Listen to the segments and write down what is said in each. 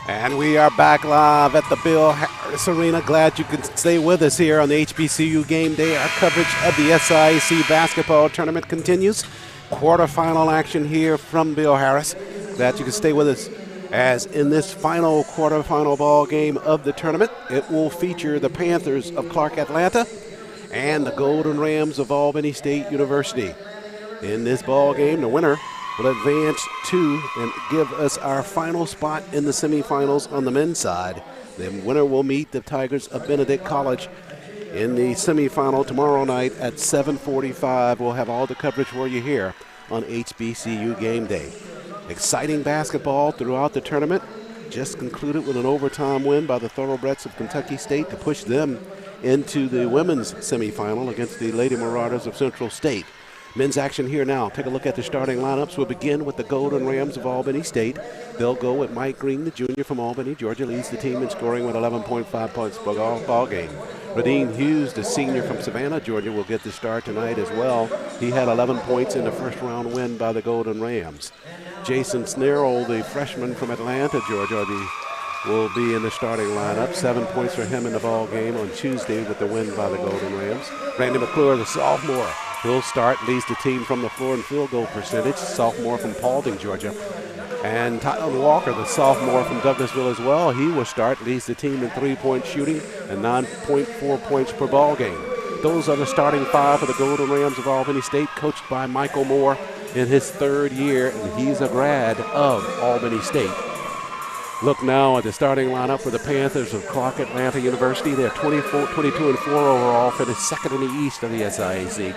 And we are back live at the Bill Harris Arena. Glad you could stay with us here on the HBCU Game Day. Our coverage of the SIAC basketball tournament continues. Quarterfinal action here from Bill Harris. Glad you could stay with us as in this final quarterfinal ball game of the tournament, it will feature the Panthers of Clark Atlanta and the Golden Rams of Albany State University. In this ball game, the winner will advance to and give us our final spot in the semifinals on the men's side. The winner will meet the Tigers of Benedict College in the semifinal tomorrow night at 7:45. We'll have all the coverage for you here on HBCU Game Day. Exciting basketball throughout the tournament. Just concluded with an overtime win by the Thoroughbreds of Kentucky State to push them into the women's semifinal against the Lady Marauders of Central State. Men's action here now. Take a look at the starting lineups. We'll begin with the Golden Rams of Albany State. They'll go with Mike Green, the junior from Albany. Georgia leads the team in scoring with 11.5 points per ball game. Radine Hughes, the senior from Savannah, Georgia, will get the start tonight as well. He had 11 points in the first round win by the Golden Rams. Jason Snarl, the freshman from Atlanta, Georgia, will be in the starting lineup. 7 points for him in the ball game on Tuesday with the win by the Golden Rams. Brandy Mcclure, the sophomore, will start, leads the team from the floor in field goal percentage, sophomore from Paulding, Georgia. And Tyler Walker, the sophomore from Douglasville as well, he will start, leads the team in three-point shooting and 9.4 points per ball game. Those are the starting five for the Golden Rams of Albany State, coached by Michael Moore in his third year, and he's a grad of Albany State. Look now at the starting lineup for the Panthers of Clark Atlanta University. They're 22-4 overall, finished second in the East of the SIAC.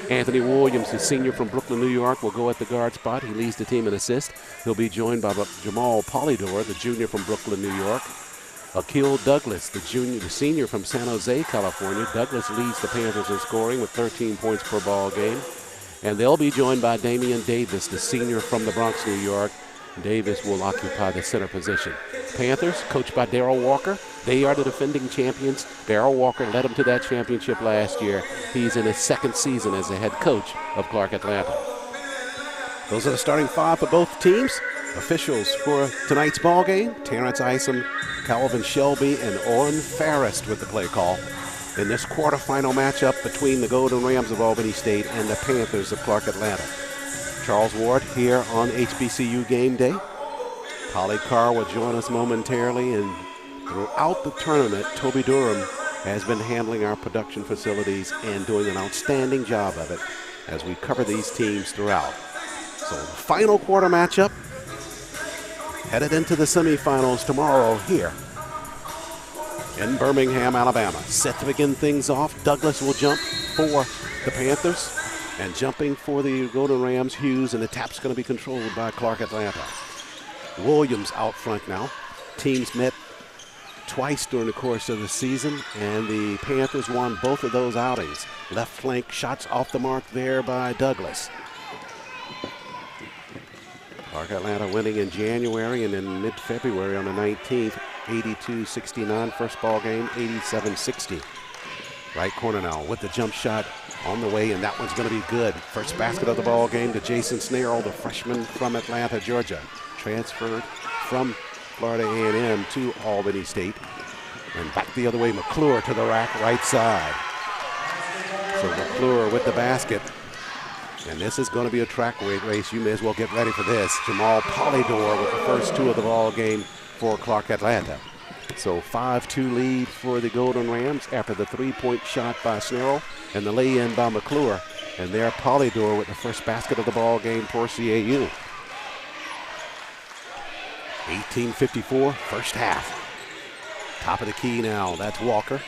Anthony Williams, the senior from Brooklyn, New York, will go at the guard spot. He leads the team in assists. He'll be joined by Jamal Polydor, the junior from Brooklyn, New York. Akil Douglas, the senior from San Jose, California. Douglas leads the Panthers in scoring with 13 points per ball game. And they'll be joined by Damian Davis, the senior from the Bronx, New York. Davis will occupy the center position. Panthers, coached by Darrell Walker. They are the defending champions. Darrell Walker led them to that championship last year. He's in his second season as the head coach of Clark Atlanta. Those are the starting five for both teams. Officials for tonight's ball game: Terrence Isom, Calvin Shelby, and Oren Farrist with the play call in this quarterfinal matchup between the Golden Rams of Albany State and the Panthers of Clark Atlanta. Charles Ward here on HBCU Game Day. Polly Carr will join us momentarily, and throughout the tournament, Toby Durham has been handling our production facilities and doing an outstanding job of it as we cover these teams throughout. So the final quarter matchup headed into the semifinals tomorrow here in Birmingham, Alabama. Set to begin things off, Douglas will jump for the Panthers. And jumping for the Golden Rams, Hughes, and the tap's going to be controlled by Clark Atlanta. Williams out front now. Teams met twice during the course of the season, and the Panthers won both of those outings. Left flank shots off the mark there by Douglas. Clark Atlanta winning in January and in mid-February on the 19th, 82-69. First ball game, 87-60. Right corner now with the jump shot on the way, and that one's going to be good. First basket of the ball game to Jason Snarl, the freshman from Atlanta, Georgia. Transferred from Florida A&M to Albany State. And back the other way, McClure to the rack, right side. So McClure with the basket. And this is going to be a track race. You may as well get ready for this. Jamal Polydor with the first two of the ball game for Clark Atlanta. So 5-2 lead for the Golden Rams after the three-point shot by Snarl and the lay-in by McClure. And there Polydor with the first basket of the ball game for CAU. 18:54, first half. Top of the key now, that's Walker.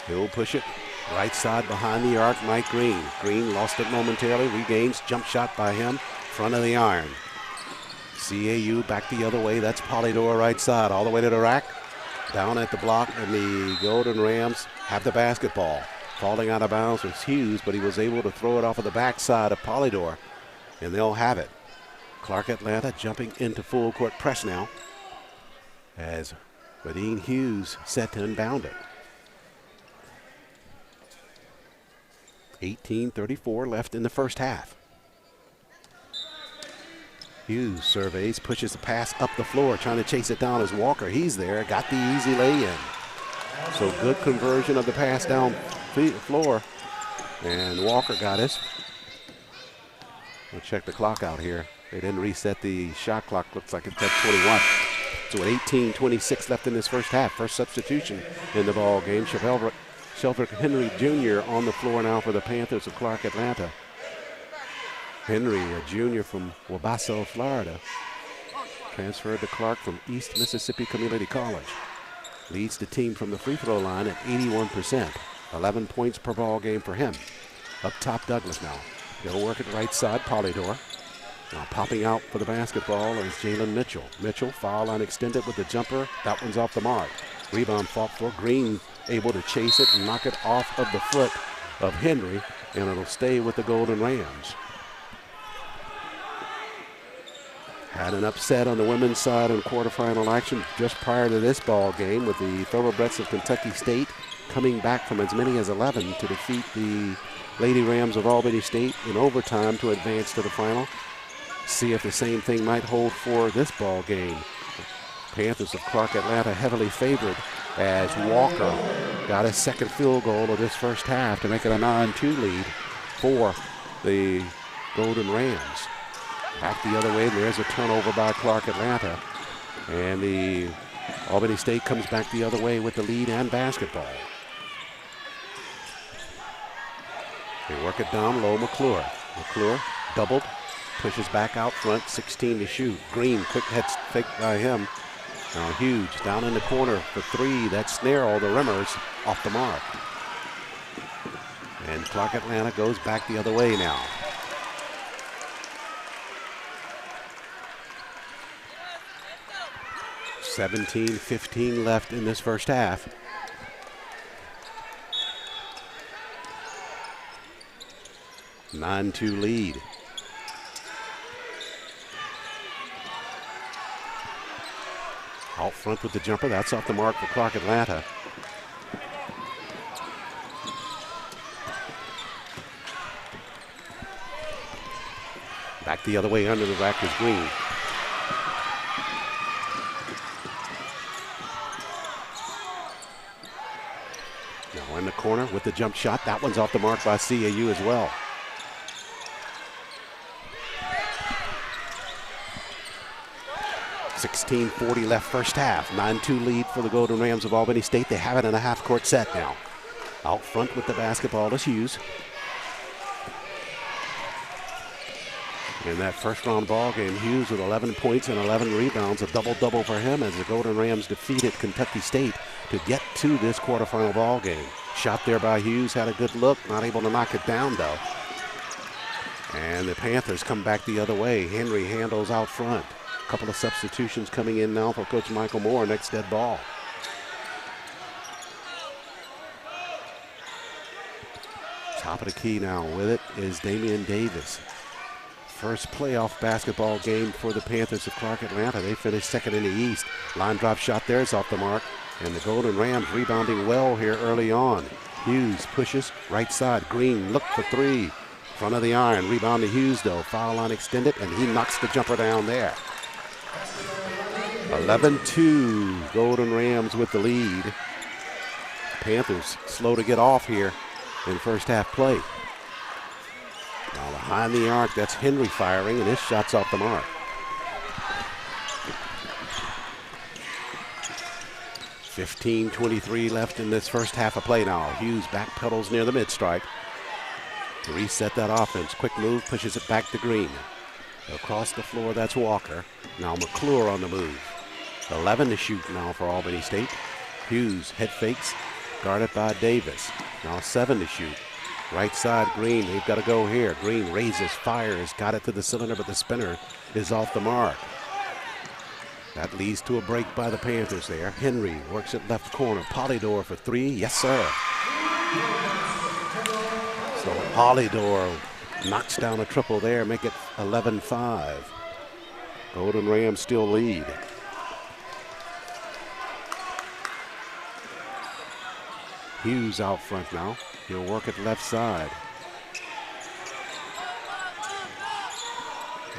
He'll push it right side behind the arc, Mike Green. Green lost it momentarily, regains, jump shot by him, front of the iron. CAU back the other way. That's Polydor right side, all the way to the rack. Down at the block, and the Golden Rams have the basketball. Falling out of bounds was Hughes, but he was able to throw it off of the backside of Polydor, and they'll have it. Clark Atlanta jumping into full court press now as Radine Hughes set to inbound it. 18:34 left in the first half. Hughes surveys, pushes the pass up the floor, trying to chase it down as Walker. He's there, got the easy lay-in. So good conversion of the pass down floor. And Walker got it. We'll check the clock out here. They didn't reset the shot clock. Looks like it's at 21. So with 18:26 left in this first half. First substitution in the ball game. Shelford Henry Jr. on the floor now for the Panthers of Clark, Atlanta. Henry, a junior from Wabasso, Florida. Transferred to Clark from East Mississippi Community College. Leads the team from the free throw line at 81%. 11 points per ball game for him. Up top, Douglas now. He'll work at right side, Polydor. Now popping out for the basketball is Jalen Mitchell. Mitchell, foul line extended with the jumper. That one's off the mark. Rebound fought for. Green able to chase it and knock it off of the foot of Henry, and it'll stay with the Golden Rams. Had an upset on the women's side in quarterfinal action just prior to this ball game with the Thoroughbreds of Kentucky State coming back from as many as 11 to defeat the Lady Rams of Albany State in overtime to advance to the final. See if the same thing might hold for this ball game. Panthers of Clark, Atlanta heavily favored as Walker got his second field goal of this first half to make it a 9-2 lead for the Golden Rams. Back the other way, there's a turnover by Clark, Atlanta. And the Albany State comes back the other way with the lead and basketball. They work it down low, McClure. McClure doubled, pushes back out front, 16 to shoot. Green, quick head fake by him. Now Hughes down in the corner for three. That snare, all the rimmers off the mark. And Clark, Atlanta goes back the other way now. $17-15 left in this first half. A 9-2 lead. Out front with the jumper. That's off the mark for Clark, Atlanta. Back the other way under the rack is Green. Now in the corner with the jump shot. That one's off the mark by CAU as well. $16:40 left first half. 9-2 lead for the Golden Rams of Albany State. They have it in a half-court set now. Out front with the basketball is Hughes. In that first-round ball game, Hughes with 11 points and 11 rebounds, a double-double for him as the Golden Rams defeated Kentucky State to get to this quarterfinal ball game. Shot there by Hughes, had a good look, not able to knock it down though. And the Panthers come back the other way. Henry handles out front. Couple of substitutions coming in now for Coach Michael Moore. Next dead ball. Top of the key now with it is Damian Davis. First playoff basketball game for the Panthers of Clark, Atlanta. They finished second in the East. Line drop shot there is off the mark. And the Golden Rams rebounding well here early on. Hughes pushes right side. Green look for three. Front of the iron. Rebound to Hughes though. Foul line extended and he knocks the jumper down there. 11-2, Golden Rams with the lead. Panthers slow to get off here in first half play. Now behind the arc, that's Henry firing, and his shot's off the mark. 15:23 left in this first half of play now. Hughes backpedals near the mid-strike to reset that offense. Quick move, pushes it back to Green. Across the floor, that's Walker. Now McClure on the move. 11 to shoot now for Albany State. Hughes head fakes, guarded by Davis. Now 7 to shoot. Right side, Green, they've got to go here. Green raises, fires, got it to the cylinder, but the spinner is off the mark. That leads to a break by the Panthers there. Henry works it left corner. Polydor for three, yes sir. So Polydor knocks down a triple there, make it 11-5. Golden Rams still lead. Hughes out front now. He'll work it left side.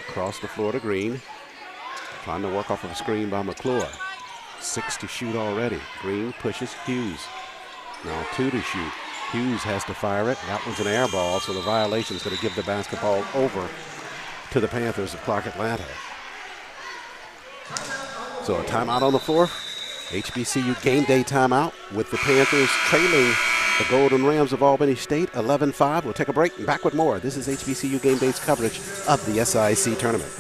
Across the floor to Green. Trying to work off of a screen by McClure. 6 to shoot already. Green pushes Hughes. Now 2 to shoot. Hughes has to fire it. That one's an air ball, so the violation is going to give the basketball over to the Panthers of Clark Atlanta. So a timeout on the floor. HBCU game day timeout with the Panthers trailing the Golden Rams of Albany State 11-5. We'll take a break and back with more. This is HBCU game day's coverage of the SIAC Tournament.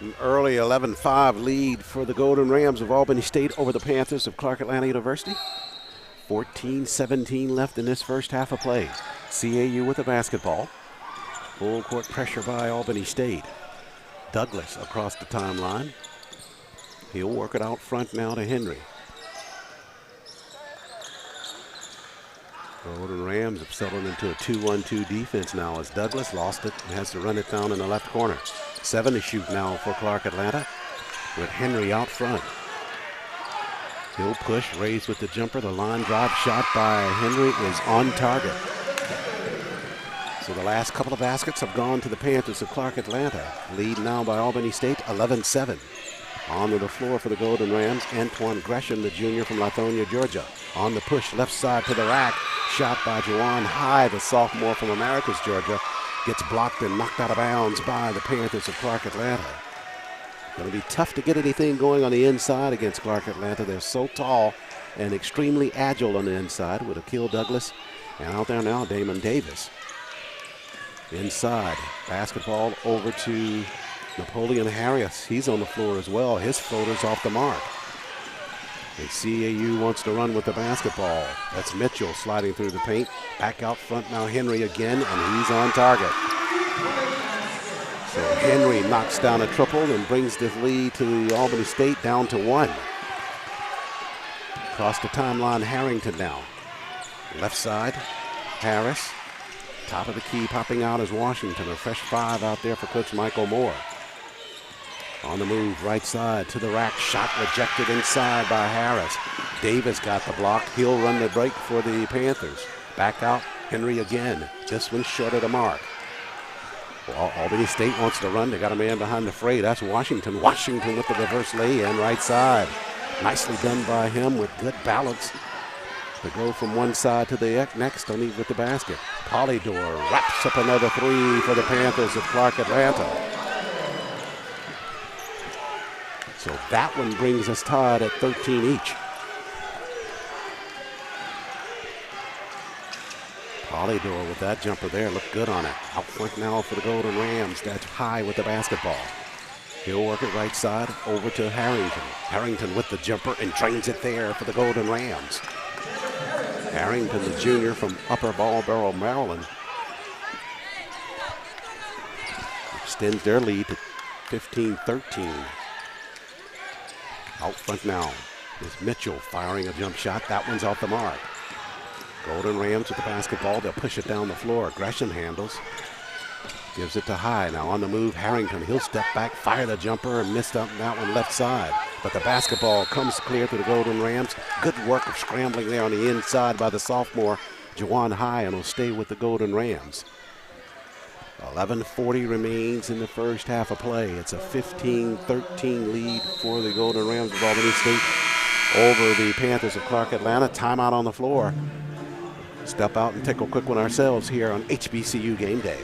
An early 11-5 lead for the Golden Rams of Albany State over the Panthers of Clark Atlanta University. 14-17 left in this first half of play. CAU with the basketball. Full court pressure by Albany State. Douglas across the timeline. He'll work it out front now to Henry. Golden Rams have settled into a 2-1-2 defense now as Douglas lost it and has to run it down in the left corner. 7 to shoot now for Clark Atlanta with Henry out front. He'll push, raised with the jumper. The line drive shot by Henry is on target. So the last couple of baskets have gone to the Panthers of Clark Atlanta. Lead now by Albany State, 11-7. Onto the floor for the Golden Rams, Antoine Gresham, the junior from Lithonia, Georgia. On the push, left side to the rack. Shot by Juwan High, the sophomore from Americus, Georgia. Gets blocked and knocked out of bounds by the Panthers of Clark Atlanta. Going to be tough to get anything going on the inside against Clark Atlanta. They're so tall and extremely agile on the inside with Akil Douglas. And out there now, Damon Davis. Inside, basketball over to Napoleon Harris. He's on the floor as well. His floater's off the mark. And CAU wants to run with the basketball. That's Mitchell sliding through the paint. Back out front now, Henry again, and he's on target. So Henry knocks down a triple and brings this lead to the Albany State down to 1. Across the timeline, Harrington now. Left side, Harris. Top of the key popping out is Washington. A fresh 5 out there for Coach Michael Moore. On the move, right side to the rack. Shot rejected inside by Harris. Davis got the block. He'll run the break for the Panthers. Back out, Henry again. This one short of the mark. Well, Albany State wants to run. They got a man behind the fray. That's Washington. Washington with the reverse lay-in right side. Nicely done by him with good balance to go from one side to the next with the basket. Polydor wraps up another 3 for the Panthers of Clark Atlanta. So that one brings us tied at 13 each. Polydor with that jumper there, looked good on it. Out front now for the Golden Rams. That's High with the basketball. He'll work it right side over to Harrington. Harrington with the jumper and drains it there for the Golden Rams. Harrington, the junior from Upper Marlboro, Maryland, extends their lead to 15-13. Out front now is Mitchell firing a jump shot. That one's off the mark. Golden Rams with the basketball. They'll push it down the floor. Gresham handles. Gives it to High. Now on the move, Harrington. He'll step back, fire the jumper, and missed up that one left side. But the basketball comes clear to the Golden Rams. Good work of scrambling there on the inside by the sophomore Juwan High, and will stay with the Golden Rams. 11:40 remains in the first half of play. It's a 15-13 lead for the Golden Rams of Albany State over the Panthers of Clark Atlanta. Timeout on the floor. Step out and take a quick one ourselves here on HBCU Game Day.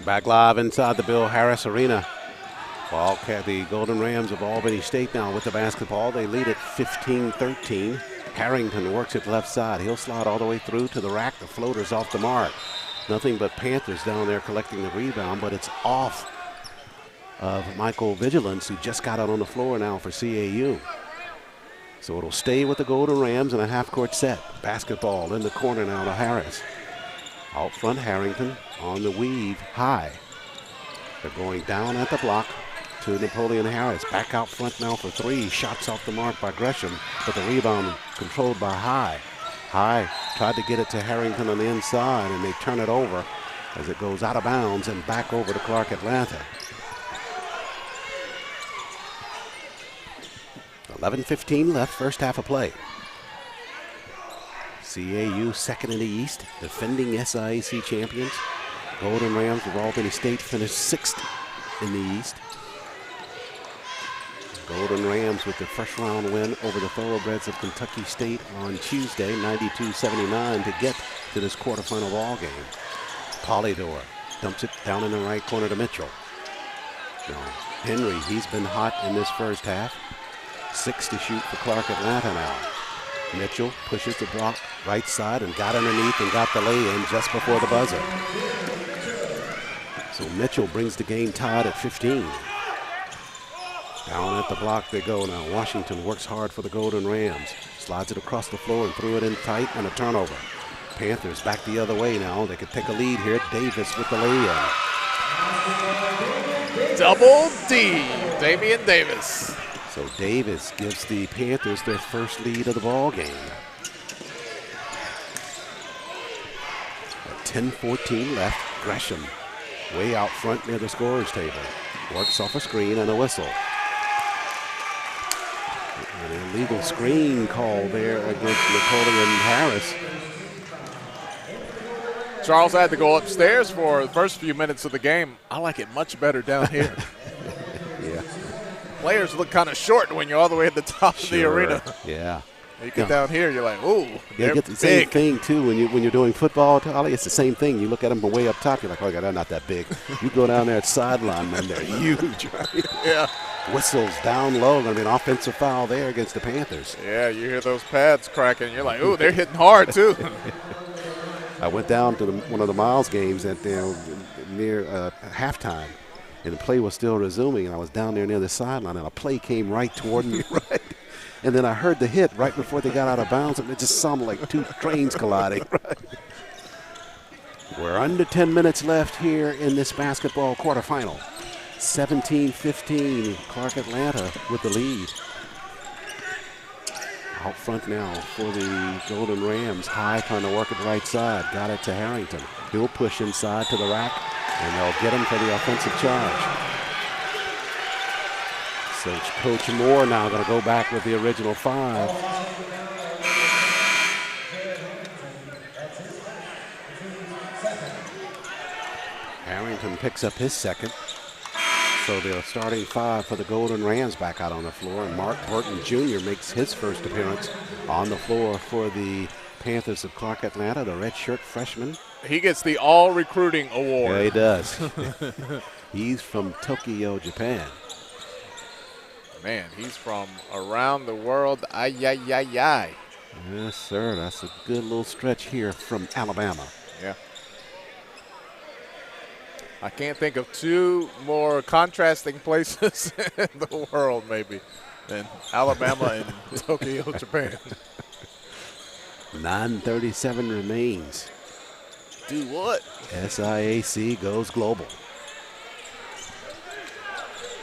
Back live inside the Bill Harris Arena. Wildcat, the Golden Rams of Albany State now with the basketball. They lead it 15-13. Harrington works it left side. He'll slide all the way through to the rack. The floater's off the mark. Nothing but Panthers down there collecting the rebound, but it's off of Michael Vigilance, who just got out on the floor now for CAU. So it'll stay with the Golden Rams in a half-court set. Basketball in the corner now to Harris. Out front, Harrington on the weave, High. They're going down at the block to Napoleon Harris. Back out front now for three. Shots off the mark by Gresham, but the rebound controlled by High. High tried to get it to Harrington on the inside, and they turn it over as it goes out of bounds and back over to Clark Atlanta. 11:15 left, first half of play. CAU second in the East, defending SIAC champions. Golden Rams of Albany State finished sixth in the East. Golden Rams with the first round win over the Thoroughbreds of Kentucky State on Tuesday, 92-79, to get to this quarterfinal ball game. Polydor dumps it down in the right corner to Mitchell. Now, Henry, he's been hot in this first half. 6 to shoot for Clark Atlanta now. Mitchell pushes the block right side and got underneath and got the lay-in just before the buzzer. So Mitchell brings the game tied at 15. Down at the block they go now. Washington works hard for the Golden Rams. Slides it across the floor and threw it in tight, and a turnover. Panthers back the other way now. They could take a lead here. Davis with the lay-in. Double D, Damian Davis. So Davis gives the Panthers their first lead of the ball game. 10:14 left. Gresham way out front near the scorer's table. Works off a screen and a whistle. An illegal screen call there against Napoleon Harris. Charles had to go upstairs for the first few minutes of the game. I like it much better down here. Yeah. Players look kind of short when you're all the way at the top of the arena. Yeah. You get down here, you're like, ooh, you get the same thing too when you're doing football. Ollie, it's the same thing. You look at them from way up top, you're like, oh, they're not that big. You go down there at sideline, man, they're huge. Yeah. Whistles down low. Going to be an offensive foul there against the Panthers. Yeah, you hear those pads cracking. You're like, ooh, they're hitting hard too. I went down to one of the Miles games at near halftime, and the play was still resuming, and I was down there near the sideline, and a play came right toward me, right? And then I heard the hit right before they got out of bounds, and it just sounded like two trains colliding. Right? We're under 10 minutes left here in this basketball quarterfinal. 17-15, Clark Atlanta with the lead. Out front now for the Golden Rams. High trying to work it right side. Got it to Harrington. He'll push inside to the rack. And they'll get him for the offensive charge. So Coach Moore now going to go back with the original 5. Harrington picks up his second. So they're starting 5 for the Golden Rams back out on the floor. And Mark Burton Jr. makes his first appearance on the floor for the Panthers of Clark Atlanta, the redshirt freshman. He gets the All Recruiting Award. Yeah, he does. He's from Tokyo, Japan. Man, he's from around the world. Ay, ay, ay, ay. Yes, sir. That's a good little stretch here from Alabama. Yeah. I can't think of 2 more contrasting places in the world, maybe, than Alabama and Tokyo, Japan. 9:37 remains. Do what? SIAC goes global.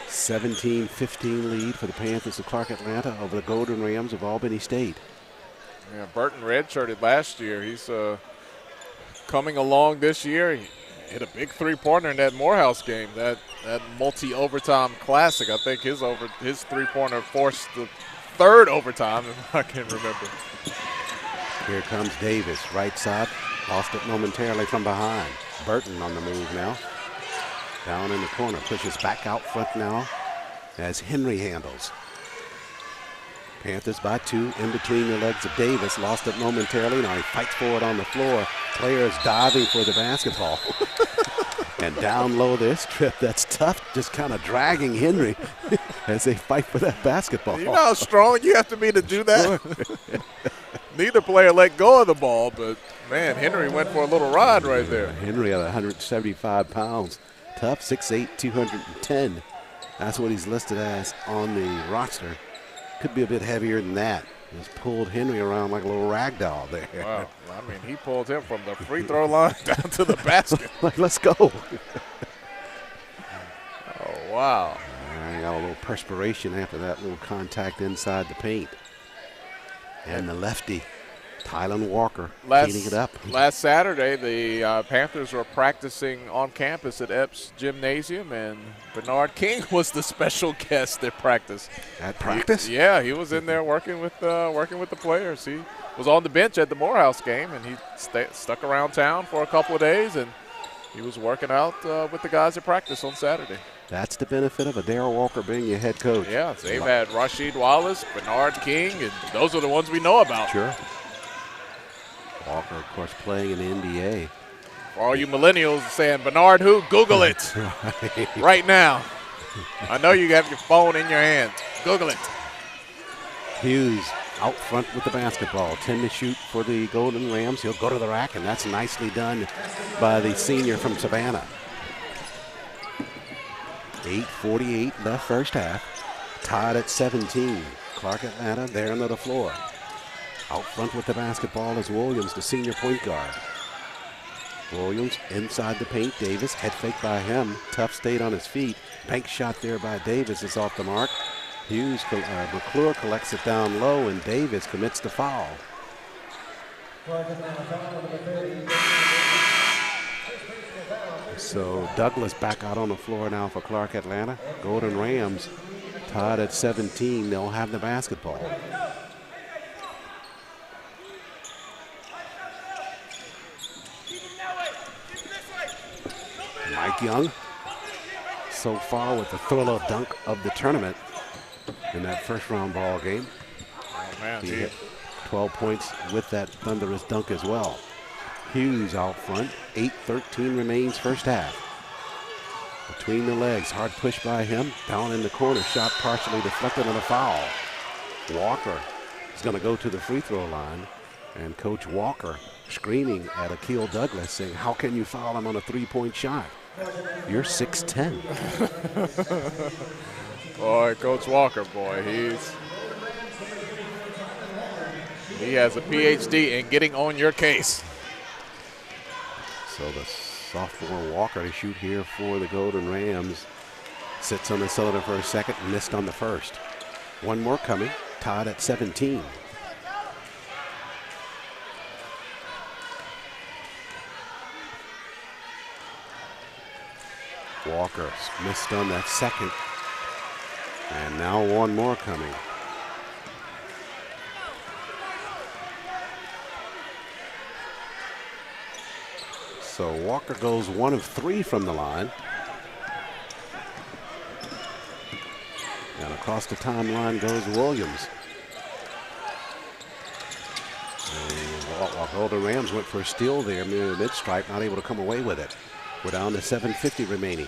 17-15 lead for the Panthers of Clark Atlanta over the Golden Rams of Albany State. Yeah, Burton redshirted last year. He's coming along this year. He hit a big 3-pointer in that Morehouse game, that multi-overtime classic. I think his 3-pointer forced the 3rd overtime, if I can remember. Here comes Davis, right side. Lost it momentarily from behind. Burton on the move now. Down in the corner, pushes back out front now as Henry handles. Panthers by 2 in between the legs of Davis. Lost it momentarily. Now he fights for it on the floor. Players diving for the basketball. And down low there, strip. That's tough. Just kind of dragging Henry as they fight for that basketball. You know how strong you have to be to do that? Neither player let go of the ball, but, man, Henry went for a little ride right there. Henry at 175 pounds. Tough, 6'8", 210. That's what he's listed as on the roster. Could be a bit heavier than that. Just pulled Henry around like a little rag doll there. Wow. I mean, he pulled him from the free throw line down to the basket. Like, let's go. Oh, wow. I got a little perspiration after that little contact inside the paint. And the lefty, Tylen Walker, cleaning it up. Last Saturday, the Panthers were practicing on campus at Epps Gymnasium, and Bernard King was the special guest at practice. At practice? Yeah, he was in there working with the players. He was on the bench at the Morehouse game, and he stuck around town for a couple of days, and he was working out with the guys at practice on Saturday. That's the benefit of a Darryl Walker being your head coach. Yeah, they've had Rasheed Wallace, Bernard King, and those are the ones we know about. Sure. Walker, of course, playing in the NBA. For all you millennials saying, Bernard who? Google it right now. I know you have your phone in your hand. Google it. Hughes out front with the basketball. 10 to shoot for the Golden Rams. He'll go to the rack, and that's nicely done by the senior from Savannah. 8:48 left first half. Tied at 17. Clark Atlanta there under the floor. Out front with the basketball is Williams, the senior point guard. Williams inside the paint. Davis, head fake by him. Tough stayed on his feet. Bank shot there by Davis is off the mark. McClure collects it down low, and Davis commits the foul. So Douglas back out on the floor now for Clark Atlanta. Golden Rams tied at 17. They'll have the basketball. Mike Young, so far with the thriller dunk of the tournament in that first round ball game. Oh, man, he hit 12 points with that thunderous dunk as well. Hughes out front, 8:13 remains first half. Between the legs, hard push by him, down in the corner, shot partially deflected on a foul. Walker is going to go to the free throw line, and Coach Walker screaming at Akil Douglas saying, how can you foul him on a 3-point shot? You're 6'10". Boy, Coach Walker, boy, he has a PhD in getting on your case. So the sophomore Walker to shoot here for the Golden Rams. Sits on the cylinder for a second, missed on the first. One more coming, tied at 17. Walker missed on that second. And now one more coming. So Walker goes 1 of 3 from the line. And across the timeline goes Williams. Golden Rams went for a steal there, mid-stripe, not able to come away with it. We're down to 7:50 remaining.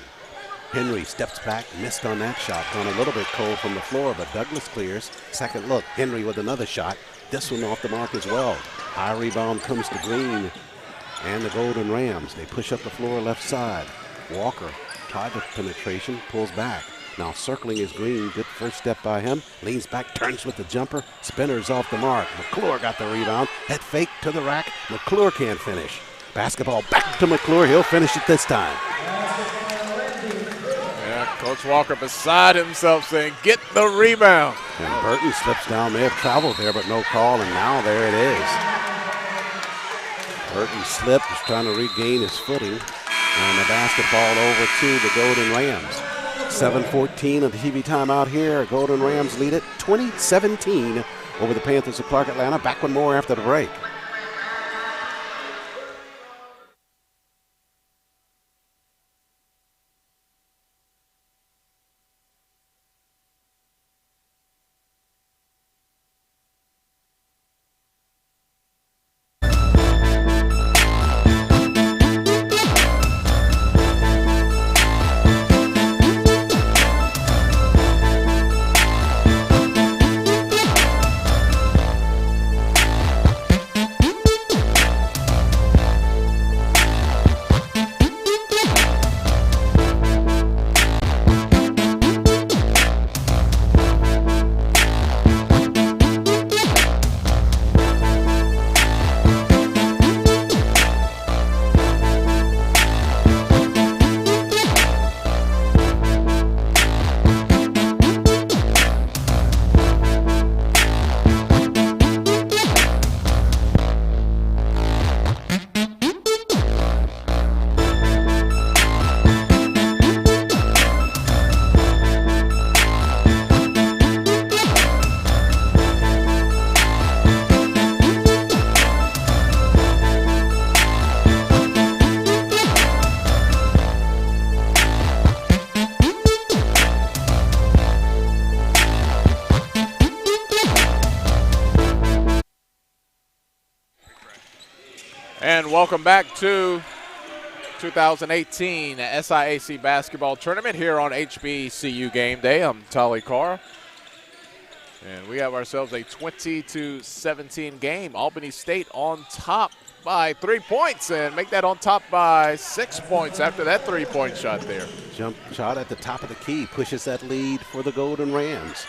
Henry steps back, missed on that shot. Gone a little bit cold from the floor, but Douglas clears. Second look, Henry with another shot. This one off the mark as well. High rebound comes to Green and the Golden Rams. They push up the floor left side. Walker tried the penetration, pulls back. Now circling is Green. Good first step by him. Leans back, turns with the jumper. Spinners off the mark. McClure got the rebound. Head fake to the rack. McClure can't finish. Basketball back to McClure. He'll finish it this time. Yeah, Coach Walker beside himself saying, get the rebound. And Burton slips down. May have traveled there, but no call, and now there it is. Burton slipped, was trying to regain his footing. And the basketball over to the Golden Rams. 7:14 of the TV timeout here. Golden Rams lead it 20-17 over the Panthers of Clark Atlanta. Back with more after the break. And welcome back to 2018 SIAC Basketball Tournament here on HBCU Game Day. I'm Tolly Carr. And we have ourselves a 20-17 game. Albany State on top by 3 points and make that on top by 6 points after that three-point shot there. Jump shot at the top of the key pushes that lead for the Golden Rams.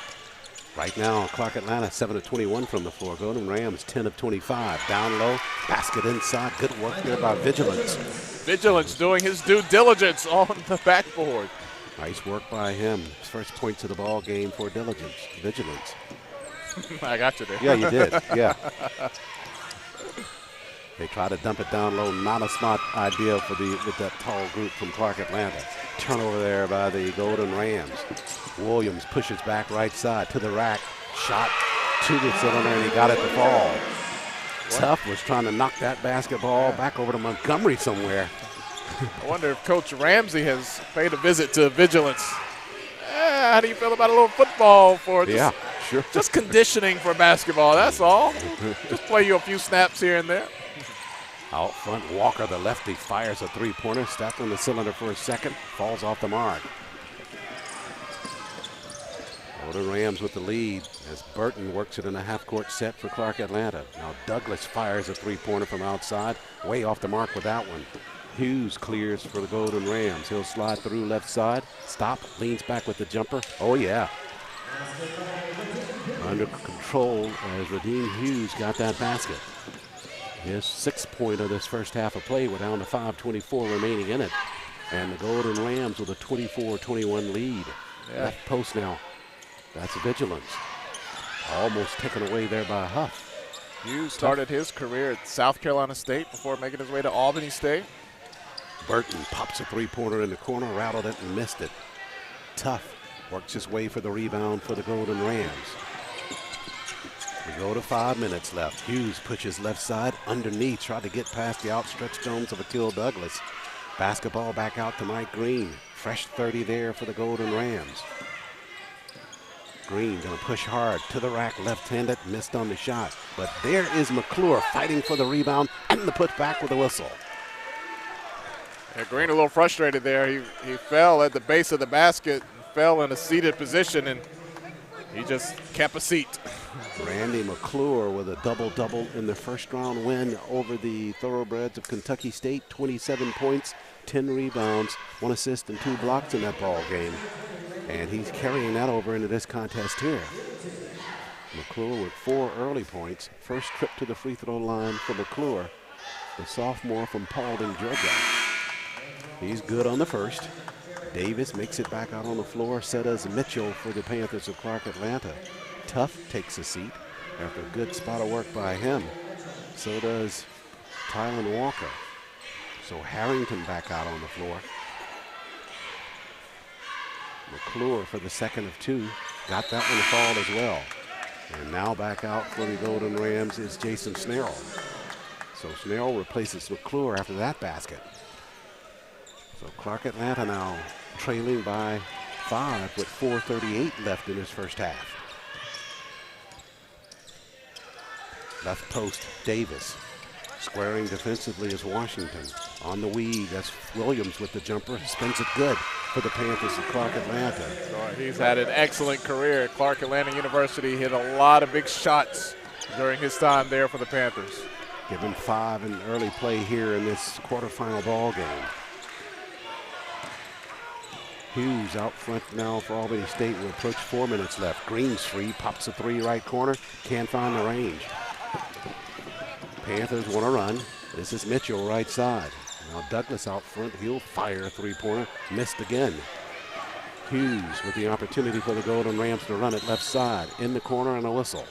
Right now, Clark Atlanta 7 of 21 from the floor. Golden Rams 10 of 25. Down low, basket inside. Good work there by Vigilance. Vigilance doing his due diligence on the backboard. Nice work by him. His first points of the ball game for Vigilance. I got you there. Yeah, you did. Yeah. They try to dump it down low. Not a smart idea with that tall group from Clark Atlanta. Turnover there by the Golden Rams. Williams pushes back right side to the rack. Shot to the cylinder, and he got it to fall. Tough was trying to knock that basketball back over to Montgomery somewhere. I wonder if Coach Ramsey has paid a visit to Vigilance. How do you feel about a little football for just conditioning for basketball? That's all. Just play you a few snaps here and there. Out front, Walker, the lefty, fires a three-pointer. Stepped on the cylinder for a second. Falls off the mark. Golden Rams with the lead as Burton works it in a half-court set for Clark Atlanta. Now Douglas fires a three-pointer from outside. Way off the mark with that one. Hughes clears for the Golden Rams. He'll slide through left side. Stop, leans back with the jumper. Oh, yeah. Under control as Radim Hughes got that basket. His 6-pointer this first half of play. We're down to 5:24 remaining in it. And the Golden Rams with a 24-21 lead. Left post now. That's Vigilance. Almost taken away there by Huff. Hughes started his career at South Carolina State before making his way to Albany State. Burton pops a three-pointer in the corner, rattled it and missed it. Tough works his way for the rebound for the Golden Rams. We go to 5 minutes left. Hughes pushes left side underneath, tried to get past the outstretched arms of Akil Douglas. Basketball back out to Mike Green. Fresh 30 there for the Golden Rams. Green gonna push hard to the rack, left-handed, missed on the shot. But there is McClure fighting for the rebound and the putback with a whistle. Yeah, Green a little frustrated there. He fell at the base of the basket, fell in a seated position, and he just kept a seat. Brandy Mcclure with a double-double in the first-round win over the Thoroughbreds of Kentucky State. 27 points, 10 rebounds, 1 assist, and 2 blocks in that ball game. And he's carrying that over into this contest here. McClure with 4 early points. First trip to the free throw line for McClure, the sophomore from Paulding, Georgia. He's good on the first. Davis makes it back out on the floor. So does Mitchell for the Panthers of Clark Atlanta. Tuff takes a seat after a good spot of work by him. So does Tylen Walker. So Harrington back out on the floor. McClure for the second of 2. Got that one to fall as well. And now back out for the Golden Rams is Jason Snarl. So Snarl replaces McClure after that basket. So Clark Atlanta now trailing by 5 with 4:38 left in his first half. Left post, Davis. Squaring defensively is Washington. On the weave, that's Williams with the jumper. Spins it good for the Panthers of Clark Atlanta. He's had an excellent career at Clark Atlanta University. Hit a lot of big shots during his time there for the Panthers. Given 5 in early play here in this quarterfinal ball game. Hughes out front now for Albany State. We'll approach 4 minutes left. Green's free, pops a 3 right corner, can't find the range. Panthers want to run. This is Mitchell right side. Now Douglas out front, he'll fire a 3-pointer, missed again. Hughes with the opportunity for the Golden Rams to run it left side, in the corner and a whistle.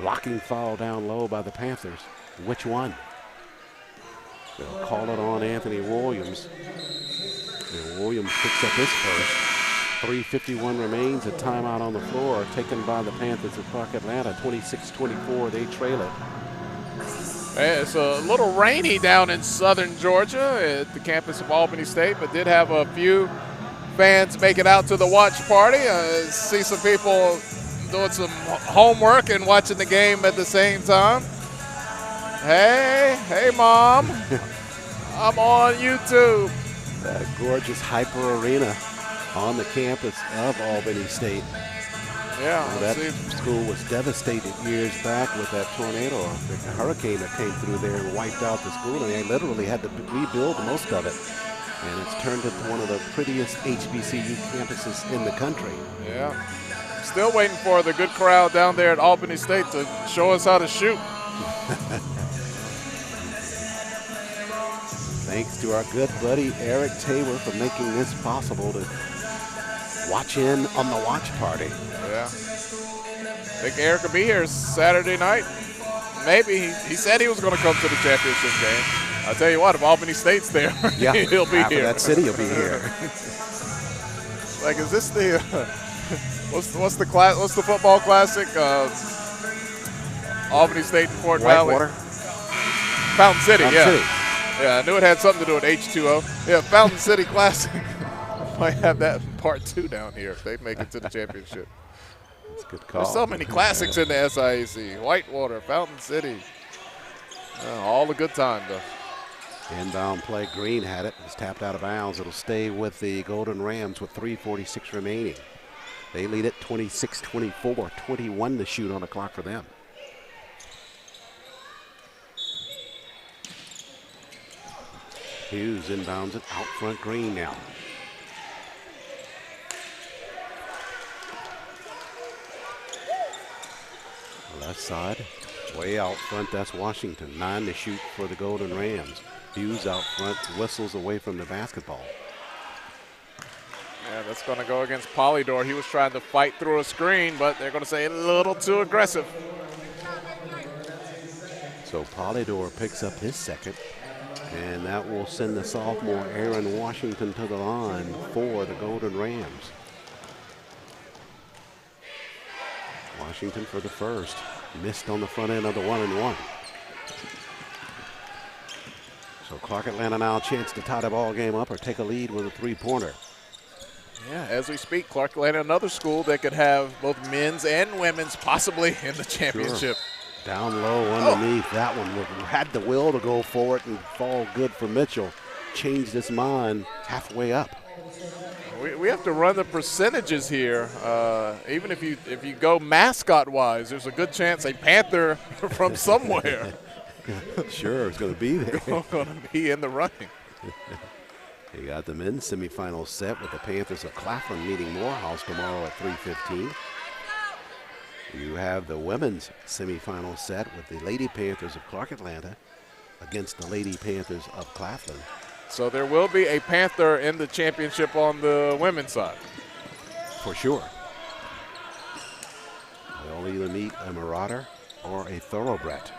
Blocking foul down low by the Panthers. Which one? They'll call it on Anthony Williams. And Williams picks up his first. 3:51 remains, a timeout on the floor taken by the Panthers of Clark Atlanta. 26-24, they trail it. It's a little rainy down in southern Georgia at the campus of Albany State, but did have a few fans make it out to the watch party. See some people doing some homework and watching the game at the same time. Hey, Mom, I'm on YouTube. That gorgeous Hyper Arena on the campus of Albany State. Yeah, that school was devastated years back with that tornado, the hurricane that came through there and wiped out the school, and they literally had to rebuild most of it. And it's turned into one of the prettiest HBCU campuses in the country. Yeah. Still waiting for the good crowd down there at Albany State to show us how to shoot. Thanks to our good buddy Eric Taylor for making this possible to watch in on the watch party. Yeah. Think Eric will be here Saturday night? Maybe. He said he was going to come to the championship game. I'll tell you what, if Albany State's there, yeah, he'll be here. That city will be here. Like, is this the what's the football classic? Albany State and Fort Valley. Whitewater. Fountain City. City. Yeah, I knew it had something to do with H2O. Yeah, Fountain City Classic. Might have that in part 2 down here if they make it to the championship. That's a good call. There's so many classics in the SIAC. Whitewater, Fountain City. All the good time, though. Inbound play, Green had it. It's tapped out of bounds. It'll stay with the Golden Rams with 3:46 remaining. They lead it 26-24, 21 to shoot on the clock for them. Hughes inbounds it, out front, Green now. Left side, way out front, that's Washington. 9 to shoot for the Golden Rams. Hughes out front, whistles away from the basketball. Yeah, that's going to go against Polydor. He was trying to fight through a screen, but they're going to say a little too aggressive. So Polydor picks up his second. And that will send the sophomore Aaron Washington to the line for the Golden Rams. Washington for the first. Missed on the front end of the 1-and-1. So Clark Atlanta now a chance to tie the ball game up or take a lead with a three-pointer. Yeah, as we speak, Clark Atlanta, another school that could have both men's and women's possibly in the championship. Sure. Down low underneath. That one had the will to go for it and fall good for Mitchell. Changed his mind halfway up. We have to run the percentages here. Even if you go mascot-wise, there's a good chance a Panther from somewhere. Sure, it's going to be there. Going to be in the running. You got the men's semifinal set with the Panthers of Claflin meeting Morehouse tomorrow at 3:15. You have the women's semifinal set with the Lady Panthers of Clark Atlanta against the Lady Panthers of Claflin. So there will be a Panther in the championship on the women's side. For sure. They'll either meet a Marauder or a Thoroughbred.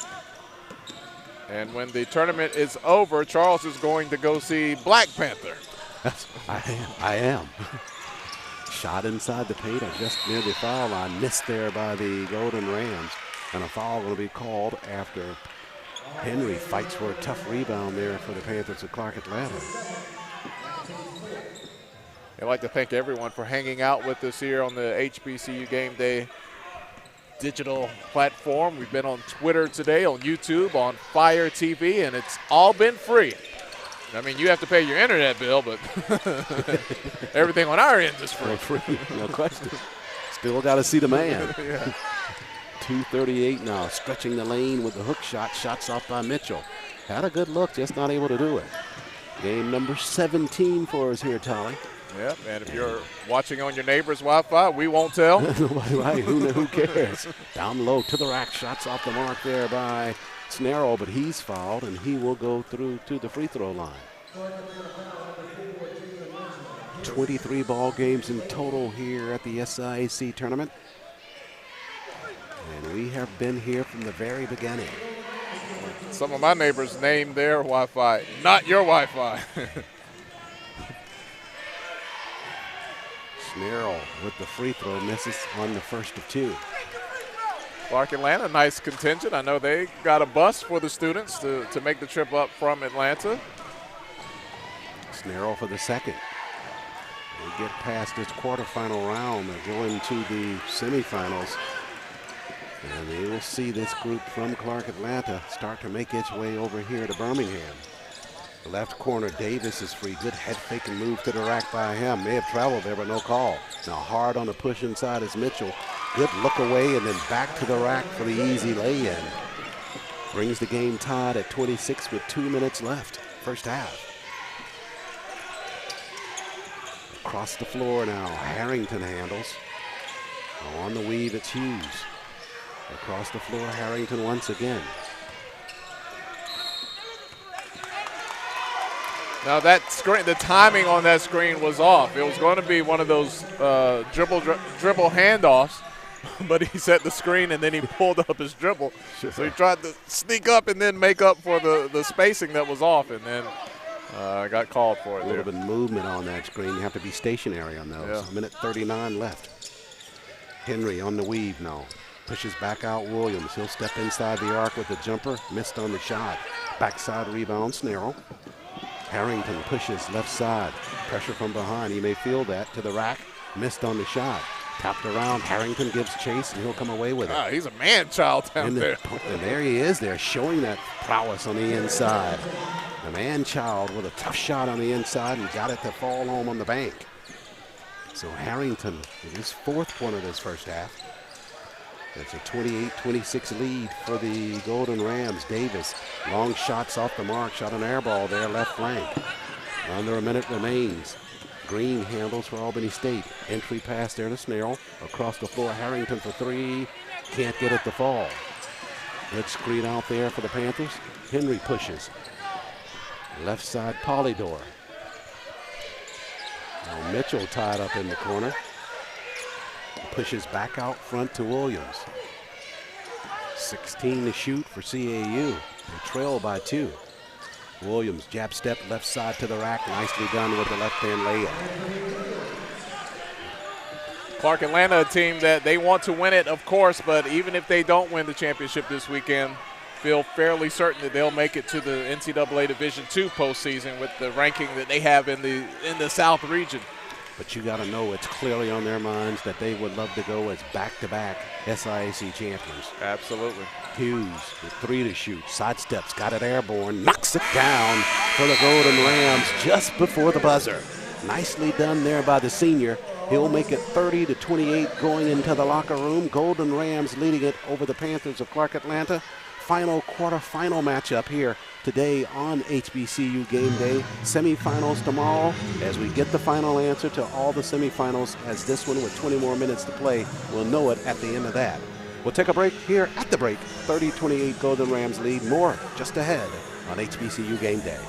And when the tournament is over, Charles is going to go see Black Panther. I am. Shot inside the paint, just near the foul line, missed there by the Golden Rams. And a foul will be called after Henry fights for a tough rebound there for the Panthers of Clark Atlanta. I'd like to thank everyone for hanging out with us here on the HBCU Game Day digital platform. We've been on Twitter today, on YouTube, on Fire TV, and it's all been free. I mean, you have to pay your internet bill, but everything on our end is free. Free, no question. Still got to see the man. Yeah. 2:38 now, stretching the lane with the hook shot. Shots off by Mitchell. Had a good look, just not able to do it. Game number 17 for us here, Tolly. Yep, and if you're watching on your neighbor's Wi-Fi, we won't tell. Right, who cares? Down low to the rack, shots off the mark there by Snarrow, but he's fouled, and he will go through to the free throw line. 23 ball games in total here at the SIAC tournament. And we have been here from the very beginning. Some of my neighbors named their Wi-Fi, not your Wi-Fi. Snarrow with the free throw, misses on the first of two. Clark Atlanta, nice contingent. I know they got a bus for the students to make the trip up from Atlanta. Snarrow for the second. They get past this quarterfinal round. They're going to the semifinals. And they will see this group from Clark Atlanta start to make its way over here to Birmingham. The left corner, Davis is free. Good head fake and move to the rack by him. May have traveled there, but no call. Now hard on the push inside is Mitchell. Good look away and then back to the rack for the easy lay-in. Brings the game tied at 26 with 2 minutes left, first half. Across the floor now, Harrington handles. On the weave, it's Hughes. Across the floor, Harrington once again. Now that screen, the timing on that screen was off. It was going to be one of those dribble handoffs, but he set the screen and then he pulled up his dribble. Sure. So he tried to sneak up and then make up for the spacing that was off, and then got called for it. A little bit of movement on that screen. You have to be stationary on those. Yeah. A minute 39 left. Henry on the weave now. Pushes back out Williams. He'll step inside the arc with the jumper. Missed on the shot. Backside rebound, Snarrow. Harrington pushes left side. Pressure from behind. He may feel that to the rack. Missed on the shot. Tapped around. Harrington gives chase, and he'll come away with it. He's a man-child down there. And there he is there, showing that prowess on the inside. The man-child with a tough shot on the inside and got it to fall home on the bank. So Harrington with his fourth point of this first half. It's a 28-26 lead for the Golden Rams. Davis, long shots off the mark, shot an air ball there, left flank. Under a minute remains. Green handles for Albany State. Entry pass there to Snarrow. Across the floor, Harrington for three. Can't get it to fall. Good screen out there for the Panthers. Henry pushes. Left side, Polydor. Now Mitchell tied up in the corner. Pushes back out front to Williams. 16 to shoot for CAU. They trail by 2. Williams, jab step, left side to the rack. Nicely done with the left-hand layup. Clark Atlanta, a team that they want to win it, of course, but even if they don't win the championship this weekend, feel fairly certain that they'll make it to the NCAA Division II postseason with the ranking that they have in the South region. But you got to know it's clearly on their minds that they would love to go as back-to-back SIAC champions. Absolutely. Hughes with 3 to shoot. Sidesteps, got it airborne, knocks it down for the Golden Rams just before the buzzer. Nicely done there by the senior. He'll make it 30-28 going into the locker room. Golden Rams leading it over the Panthers of Clark Atlanta. Final quarterfinal matchup here today on HBCU Game Day. Semifinals tomorrow as we get the final answer to all the semifinals, as this one with 20 more minutes to play. We'll know it at the end of that. We'll take a break here at the break. 30-28 Golden Rams lead. More just ahead on HBCU Game Day.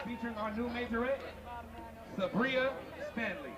Featuring our new majorette, Sabria Stanley.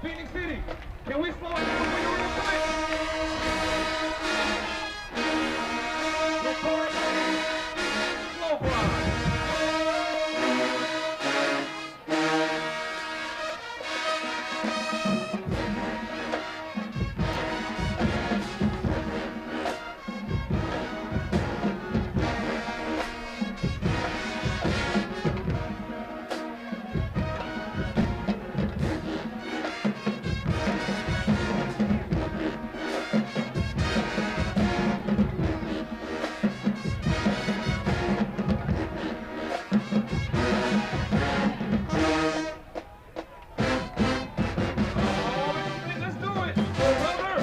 Phoenix City, can we slow it down when you're in the fight? Record, slow grind. Let's do it, brother.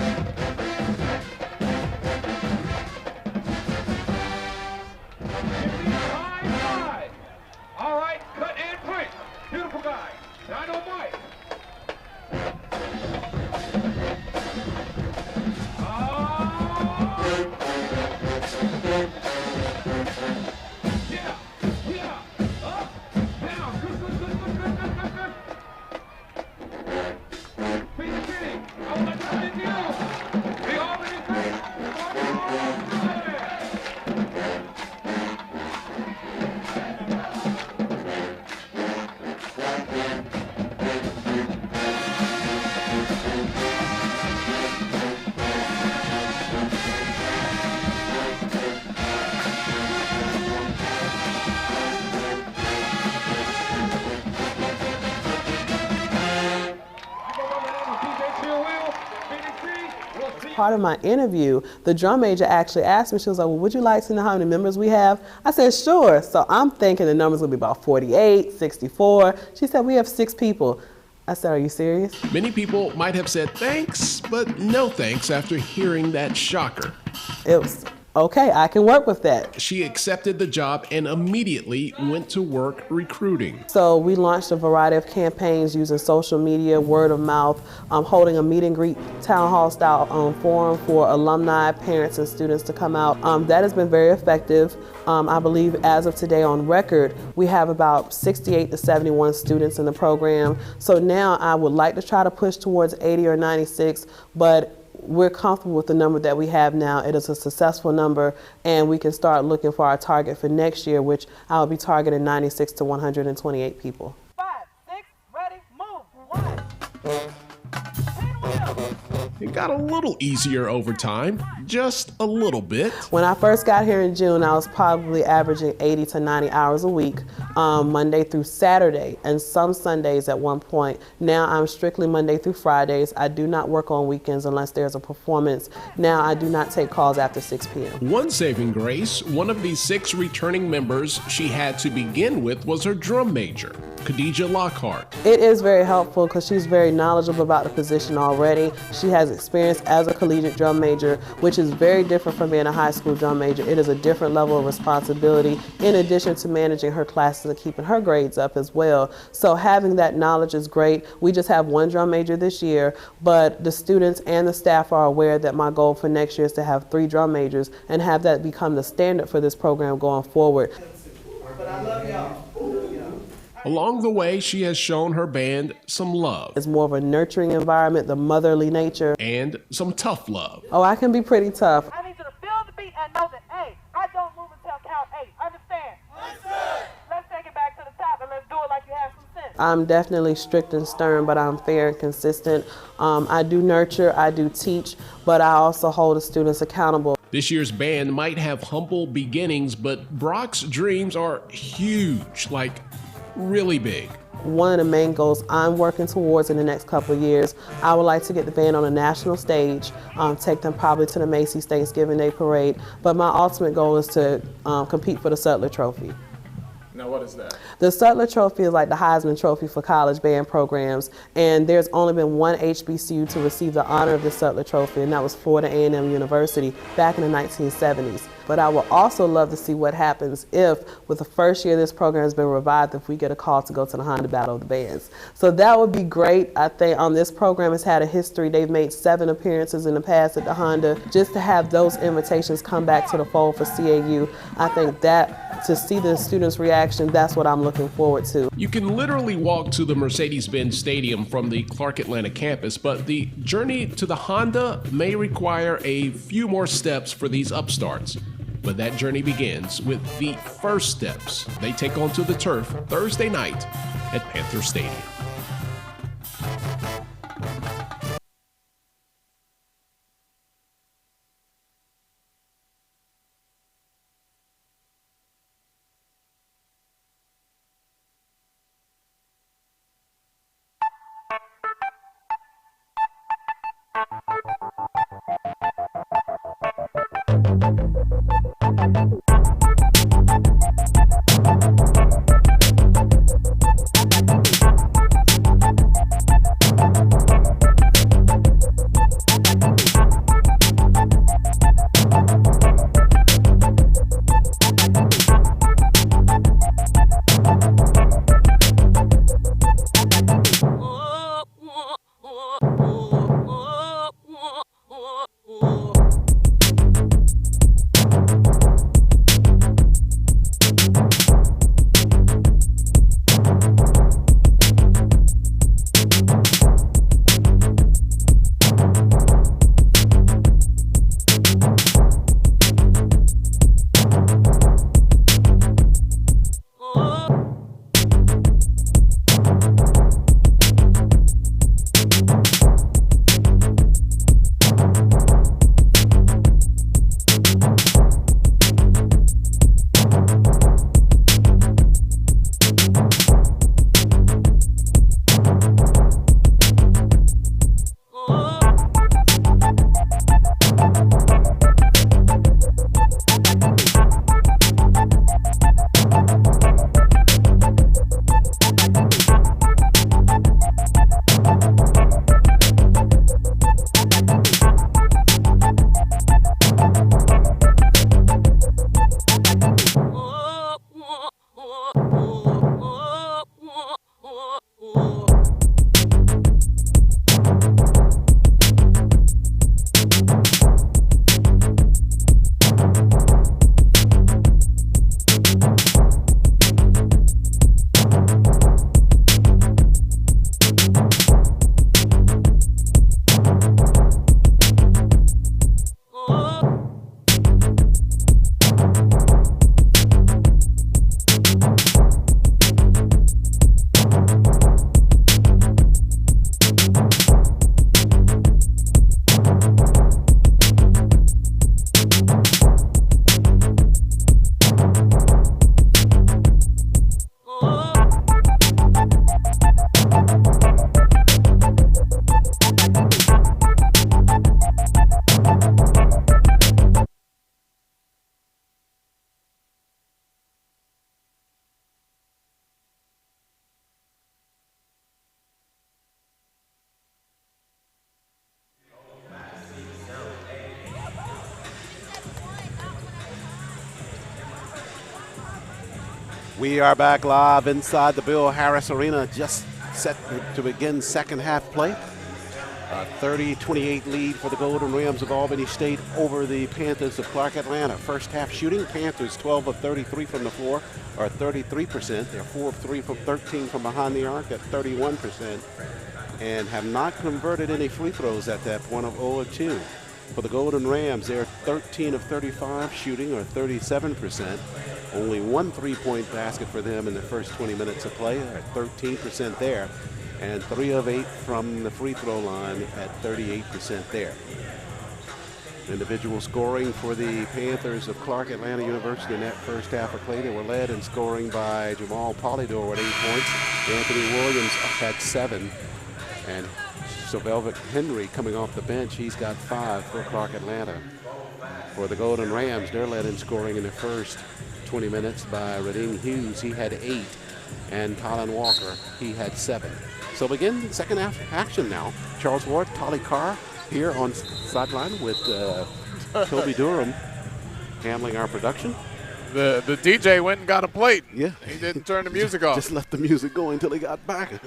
High. All right, cut and print. Beautiful guy. Dynamite. Yeah, yeah. Up, down. Good. Phoenix City, I would like to thank you. The Albany State. Part of my interview, the drum major actually asked me, she was like, well, would you like to know how many members we have? I said, sure. So I'm thinking the number's gonna be about 48, 64. She said, we have 6 people. I said, are you serious? Many people might have said thanks, but no thanks after hearing that shocker. It was, okay, I can work with that. She accepted the job and immediately went to work recruiting. So we launched a variety of campaigns using social media, word of mouth, holding a meet and greet town hall style forum for alumni, parents, and students to come out. That has been very effective. I believe as of today on record, we have about 68 to 71 students in the program. So now I would like to try to push towards 80 or 96, but we're comfortable with the number that we have now. It is a successful number, and we can start looking for our target for next year, which I'll be targeting 96 to 128 people. 5, 6, ready, move. 1, 10 wheels. It got a little easier over time, just a little bit. When I first got here in June, I was probably averaging 80 to 90 hours a week, Monday through Saturday, and some Sundays at one point. Now I'm strictly Monday through Fridays. I do not work on weekends unless there's a performance. Now I do not take calls after 6 p.m. One saving grace, one of these 6 returning members she had to begin with was her drum major, Khadijah Lockhart. It is very helpful because she's very knowledgeable about the position already. She has experience as a collegiate drum major, which is very different from being a high school drum major. It is a different level of responsibility in addition to managing her classes and keeping her grades up as well. So having that knowledge is great. We just have one drum major this year, but the students and the staff are aware that my goal for next year is to have 3 drum majors and have that become the standard for this program going forward. But I love y'all. Along the way, she has shown her band some love. It's more of a nurturing environment, the motherly nature. And some tough love. Oh, I can be pretty tough. I need you to feel the beat and know that, hey, I don't move until count 8. Understand? Understand. Let's take it back to the top and let's do it like you have some sense. I'm definitely strict and stern, but I'm fair and consistent. I do nurture, I do teach, but I also hold the students accountable. This year's band might have humble beginnings, but Brock's dreams are huge, like really big. One of the main goals I'm working towards in the next couple of years, I would like to get the band on a national stage, take them probably to the Macy's Thanksgiving Day Parade, but my ultimate goal is to compete for the Sutler Trophy. Now, what is that? The Sutler Trophy is like the Heisman Trophy for college band programs, and there's only been one HBCU to receive the honor of the Sutler Trophy, and that was Florida A&M University back in the 1970s. But I would also love to see what happens if, with the first year this program has been revived, if we get a call to go to the Honda Battle of the Bands. So that would be great. I think this program has had a history. They've made 7 appearances in the past at the Honda. Just to have those invitations come back to the fold for CAU, I think that, to see the students' reaction, that's what I'm looking forward to. You can literally walk to the Mercedes-Benz Stadium from the Clark Atlanta campus, but the journey to the Honda may require a few more steps for these upstarts. But that journey begins with the first steps. They take onto the turf Thursday night at Panther Stadium. We are back live inside the Bill Harris Arena, just set to begin second half play. A 30-28 lead for the Golden Rams of Albany State over the Panthers of Clark Atlanta. First half shooting, Panthers 12 of 33 from the floor, or 33%. They're 4 of 3 from 13 from behind the arc at 31%, and have not converted any free throws at that point of 0 of 2. For the Golden Rams, they're 13 of 35 shooting, or 37%. Only one three-point basket for them in the first 20 minutes of play at 13% there, and 3 of 8 from the free throw line at 38% there. Individual scoring for the Panthers of Clark Atlanta University in that first half of play. They were led in scoring by Jamal Polydor with 8 points. Anthony Williams had 7, and Sylvelvic Henry coming off the bench, he's got 5 for Clark Atlanta. For the Golden Rams, they're led in scoring in the first 20 minutes by Radim Hughes. He had 8. And Colin Walker, he had 7. So begin second half action now. Charles Ward, Tolly Carr here on sideline with Toby Durham handling our production. The DJ went and got a plate. Yeah. He didn't turn the music off. Just left the music going until he got back. Hey,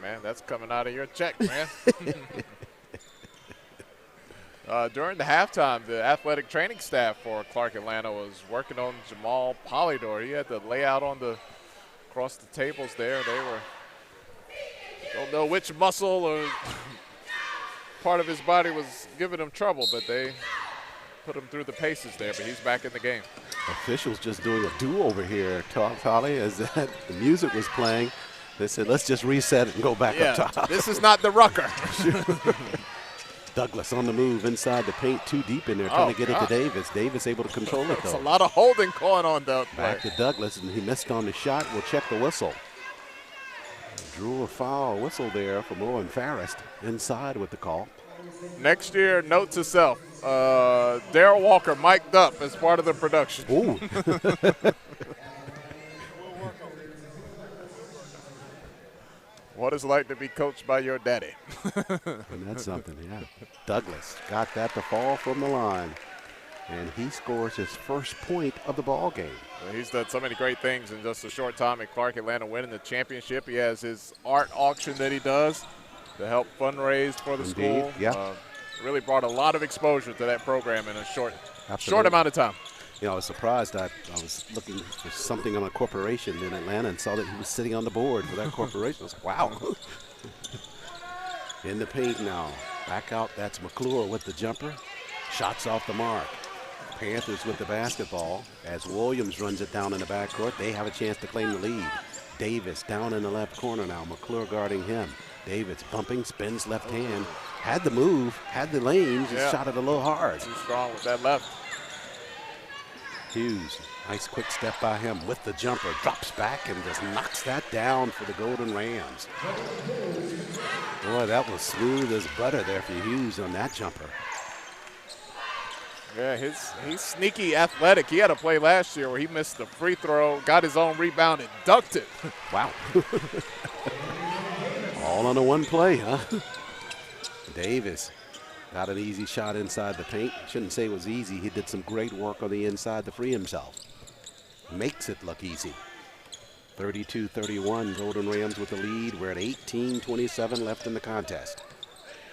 man, that's coming out of your check, man. During the halftime, the athletic training staff for Clark Atlanta was working on Jamal Polydor. He had the layout on across the tables there. They don't know which muscle or part of his body was giving him trouble, but they put him through the paces there, but he's back in the game. Officials just doing a do-over here, Tolly, as the music was playing. They said, let's just reset it and go back up top. This is not the Rucker. Douglas on the move inside the paint, too deep in there, trying to get it to Davis. Davis able to control it, though. There's a lot of holding going on, though. Back to Douglas, and he missed on the shot. We'll check the whistle. Drew a foul whistle there from Owen Farris inside with the call. Next year, note to self, Darrell Walker mic'd up as part of the production. Ooh. What it's like to be coached by your daddy. And that's something, yeah. Douglas got that to fall from the line, and he scores his first point of the ball game. Well, he's done so many great things in just a short time at Clark Atlanta, winning the championship. He has his art auction that he does to help fundraise for the school. Yeah. Really brought a lot of exposure to that program in a short Absolutely. amount of time. You know, I was surprised. I was looking for something on a corporation in Atlanta and saw that he was sitting on the board for that corporation. I was like, wow. In the paint now. Back out. That's McClure with the jumper. Shots off the mark. Panthers with the basketball. As Williams runs it down in the backcourt, they have a chance to claim the lead. Davis down in the left corner now. McClure guarding him. Davis bumping, spins left hand. Had the move, had the lanes, just shot it a little hard. Too strong with that left. Hughes, nice quick step by him with the jumper, drops back and just knocks that down for the Golden Rams. Boy, that was smooth as butter there for Hughes on that jumper. Yeah, he's sneaky athletic. He had a play last year where he missed the free throw, got his own rebound, and dunked it. Wow. All on a one play, huh? Davis got an easy shot inside the paint. Shouldn't say it was easy. He did some great work on the inside to free himself. Makes it look easy. 32-31, Golden Rams with the lead. We're at 18-27 left in the contest.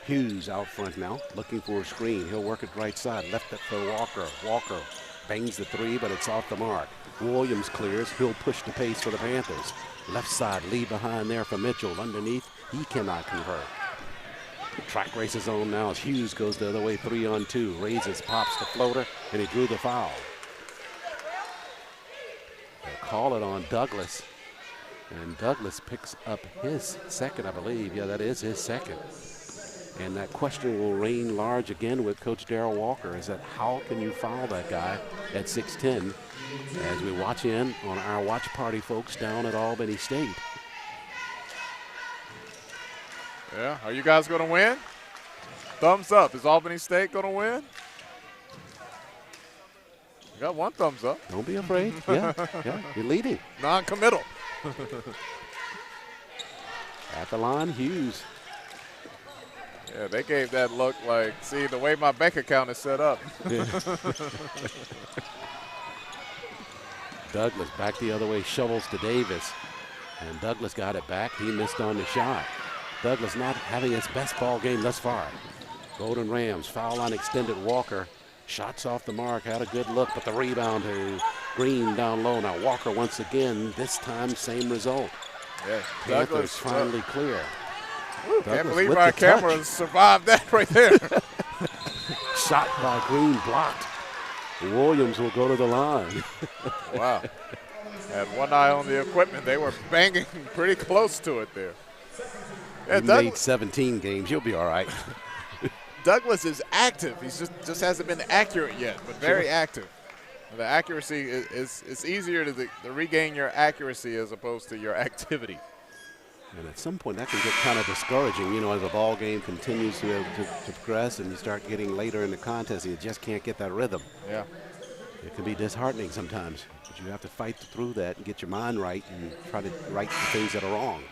Hughes out front now, looking for a screen. He'll work it right side, left it for Walker. Walker bangs the three, but it's off the mark. Williams clears. He'll push the pace for the Panthers. Left side, lead behind there for Mitchell. Underneath, he cannot convert. Track races on now as Hughes goes the other way, 3-on-2. Raises, pops the floater, and he drew the foul. They'll call it on Douglas. And Douglas picks up his second, I believe. Yeah, that is his second. And that question will reign large again with Coach Darrell Walker, is that how can you foul that guy at 6'10", as we watch in on our watch party folks down at Albany State. Yeah, are you guys going to win? Thumbs up. Is Albany State going to win? You got one thumbs up. Don't be afraid. Yeah, you're leading. Non-committal. At the line, Hughes. Yeah, they gave that look like, see, the way my bank account is set up. Douglas back the other way, shovels to Davis. And Douglas got it back. He missed on the shot. Douglas not having his best ball game thus far. Golden Rams, foul line extended. Walker, shots off the mark, had a good look, but the rebound to Green down low. Now Walker once again, this time same result. Yeah, Panthers Douglas finally clear. Can't believe our cameras survived that right there. Shot by Green blocked. Williams will go to the line. Wow. Had one eye on the equipment. They were banging pretty close to it there. Yeah, he made 17 games. You'll be all right. Douglas is active. He just hasn't been accurate yet, but very active. The accuracy is it's easier to regain your accuracy as opposed to your activity. And at some point, that can get kind of discouraging, you know, as the ball game continues to progress and you start getting later in the contest and you just can't get that rhythm. Yeah. It can be disheartening sometimes, but you have to fight through that and get your mind right and try to right the things that are wrong.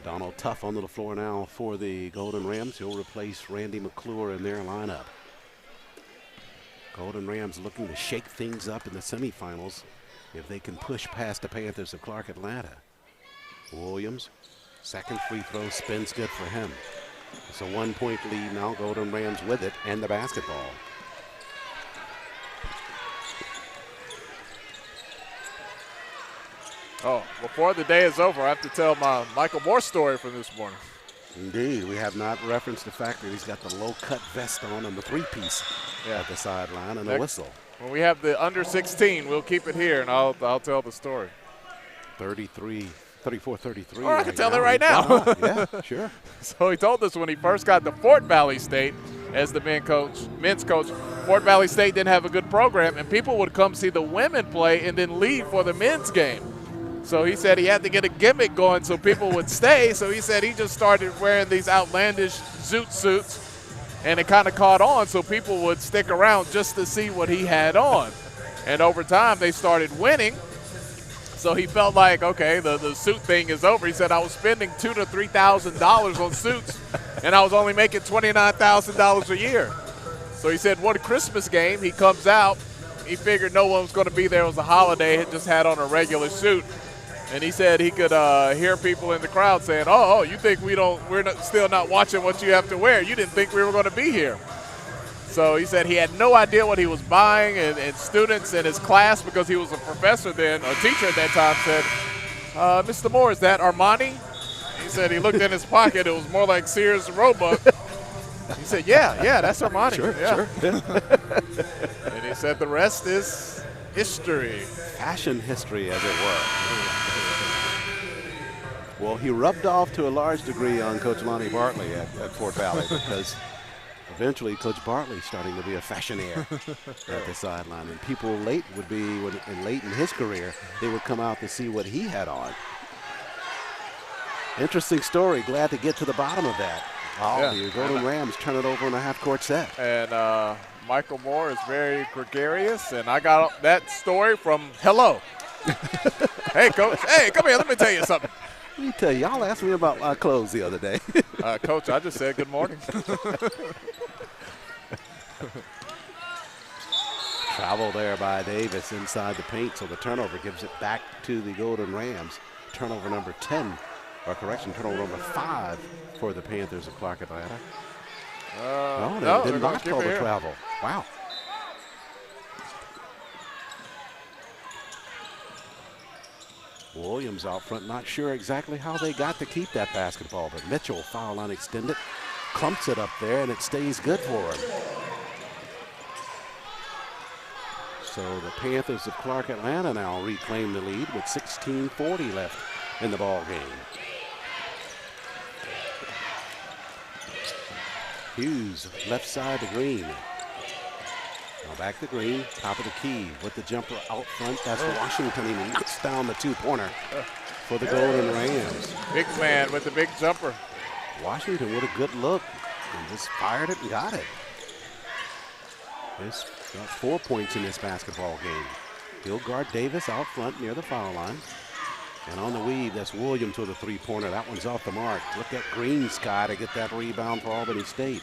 Donald Tuff onto the floor now for the Golden Rams. He'll replace Brandy Mcclure in their lineup. Golden Rams looking to shake things up in the semifinals if they can push past the Panthers of Clark Atlanta. Williams, second free throw, spins good for him. It's a 1-point lead now. Golden Rams with it and the basketball. Oh, before the day is over, I have to tell my Michael Moore story from this morning. Indeed, we have not referenced the fact that he's got the low-cut vest on and the three-piece at the sideline and a whistle. When we have the under 16, we'll keep it here, and I'll tell the story. 34-33. Or I can tell it right now. Yeah, sure. So he told us when he first got to Fort Valley State as the men's coach, Fort Valley State didn't have a good program, and people would come see the women play and then leave for the men's game. So he said he had to get a gimmick going so people would stay. So he said he just started wearing these outlandish zoot suits, and it kind of caught on so people would stick around just to see what he had on. And over time, they started winning. So he felt like, okay, the suit thing is over. He said, I was spending $2,000 to $3,000 on suits, and I was only making $29,000 a year. So he said, one Christmas game, he comes out. He figured no one was going to be there. It was a holiday. He just had on a regular suit. And he said he could hear people in the crowd saying, oh, you think we're still not watching what you have to wear. You didn't think we were going to be here. So he said he had no idea what he was buying, and students in his class, because he was a professor then, a teacher at that time, said, Mr. Moore, is that Armani? He said he looked in his pocket. It was more like Sears Roebuck. He said, yeah, that's Armani. Sure. And he said the rest is history. Fashion history, as it were. Well, he rubbed off to a large degree on Coach Lonnie Bartley at Fort Valley, because eventually Coach Bartley starting to be a fashionaire at the sideline. And people late would be, late in his career, they would come out to see what he had on. Interesting story. Glad to get to the bottom of that. The Golden Rams turn it over in a half-court set. And Michael Moore is very gregarious, and I got that story from Hello. Hey, Coach. Hey, come here. Let me tell you something. Let me tell you, y'all asked me about my clothes the other day. Coach, I just said good morning. Travel there by Davis inside the paint, so the turnover gives it back to the Golden Rams. Turnover number 10, or correction, turnover number 5 for the Panthers of Clark Atlanta. No, they did not call the travel. Wow. Williams out front, not sure exactly how they got to keep that basketball, but Mitchell, foul line extended, clumps it up there, and it stays good for him. So the Panthers of Clark Atlanta now reclaim the lead with 16:40 left in the ball game. Hughes, left side to Green. Now back to Green, top of the key with the jumper out front. That's Washington. He knocks down the two-pointer for the Golden Rams. Big man with the big jumper. Washington with a good look and just fired it and got it. He's got 4 points in this basketball game. He'll guard Davis out front near the foul line. And on the weave, that's Williams with a three-pointer. That one's off the mark. Look at Green Sky to get that rebound for Albany State.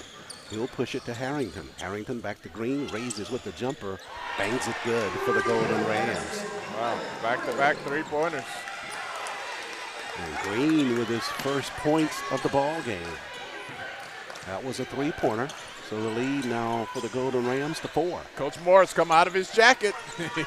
He'll push it to Harrington. Harrington back to Green, raises with the jumper, bangs it good for the Golden Rams. Wow, back-to-back three-pointers. And Green with his first points of the ball game. That was a three-pointer. So the lead now for the Golden Rams to 4. Coach Morris come out of his jacket.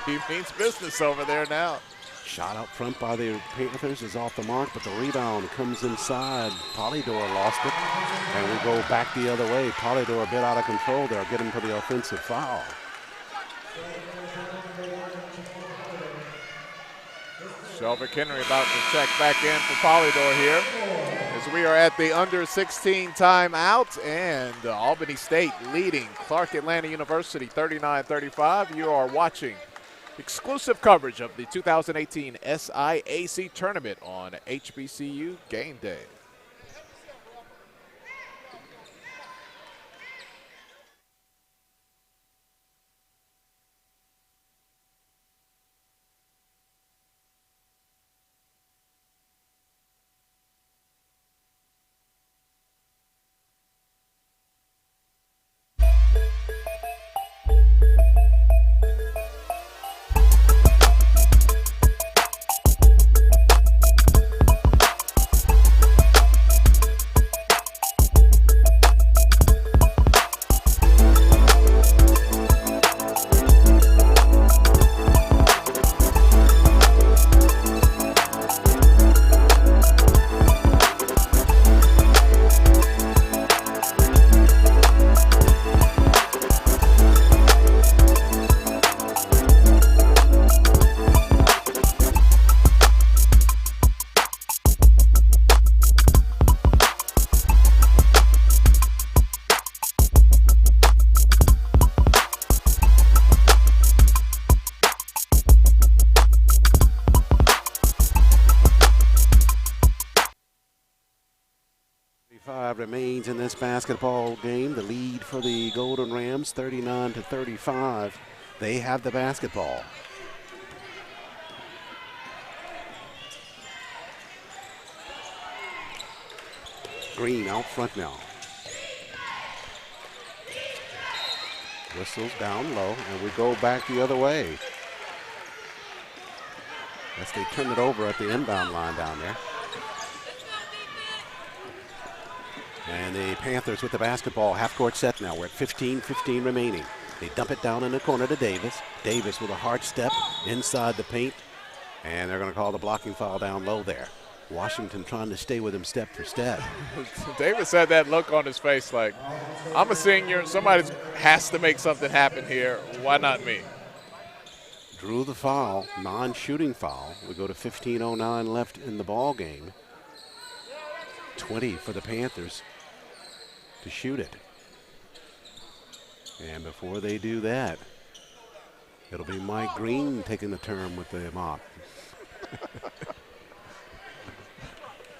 He means business over there now. Shot out front by the Panthers is off the mark, but the rebound comes inside. Polydor lost it, and we go back the other way. Polydor a bit out of control there, getting for the offensive foul. Shelvick Henry about to check back in for Polydor here as we are at the under 16 timeout, and Albany State leading Clark Atlanta University 39-35. You are watching exclusive coverage of the 2018 SIAC Tournament on HBCU Game Day. 3:35 remains in this basketball game. The lead for the Golden Rams, 39-35. They have the basketball. Green out front now. Whistles down low, and we go back the other way. As they turn it over at the inbound line down there. And the Panthers with the basketball, half-court set now. We're at 15 remaining. They dump it down in the corner to Davis. Davis with a hard step inside the paint. And they're going to call the blocking foul down low there. Washington trying to stay with him step for step. Davis had that look on his face like, I'm a senior. Somebody has to make something happen here. Why not me? Drew the foul, non-shooting foul. We go to 15:09 left in the ball game. 20 for the Panthers to shoot it. And before they do that, it'll be Mike Green taking the turn with the mop.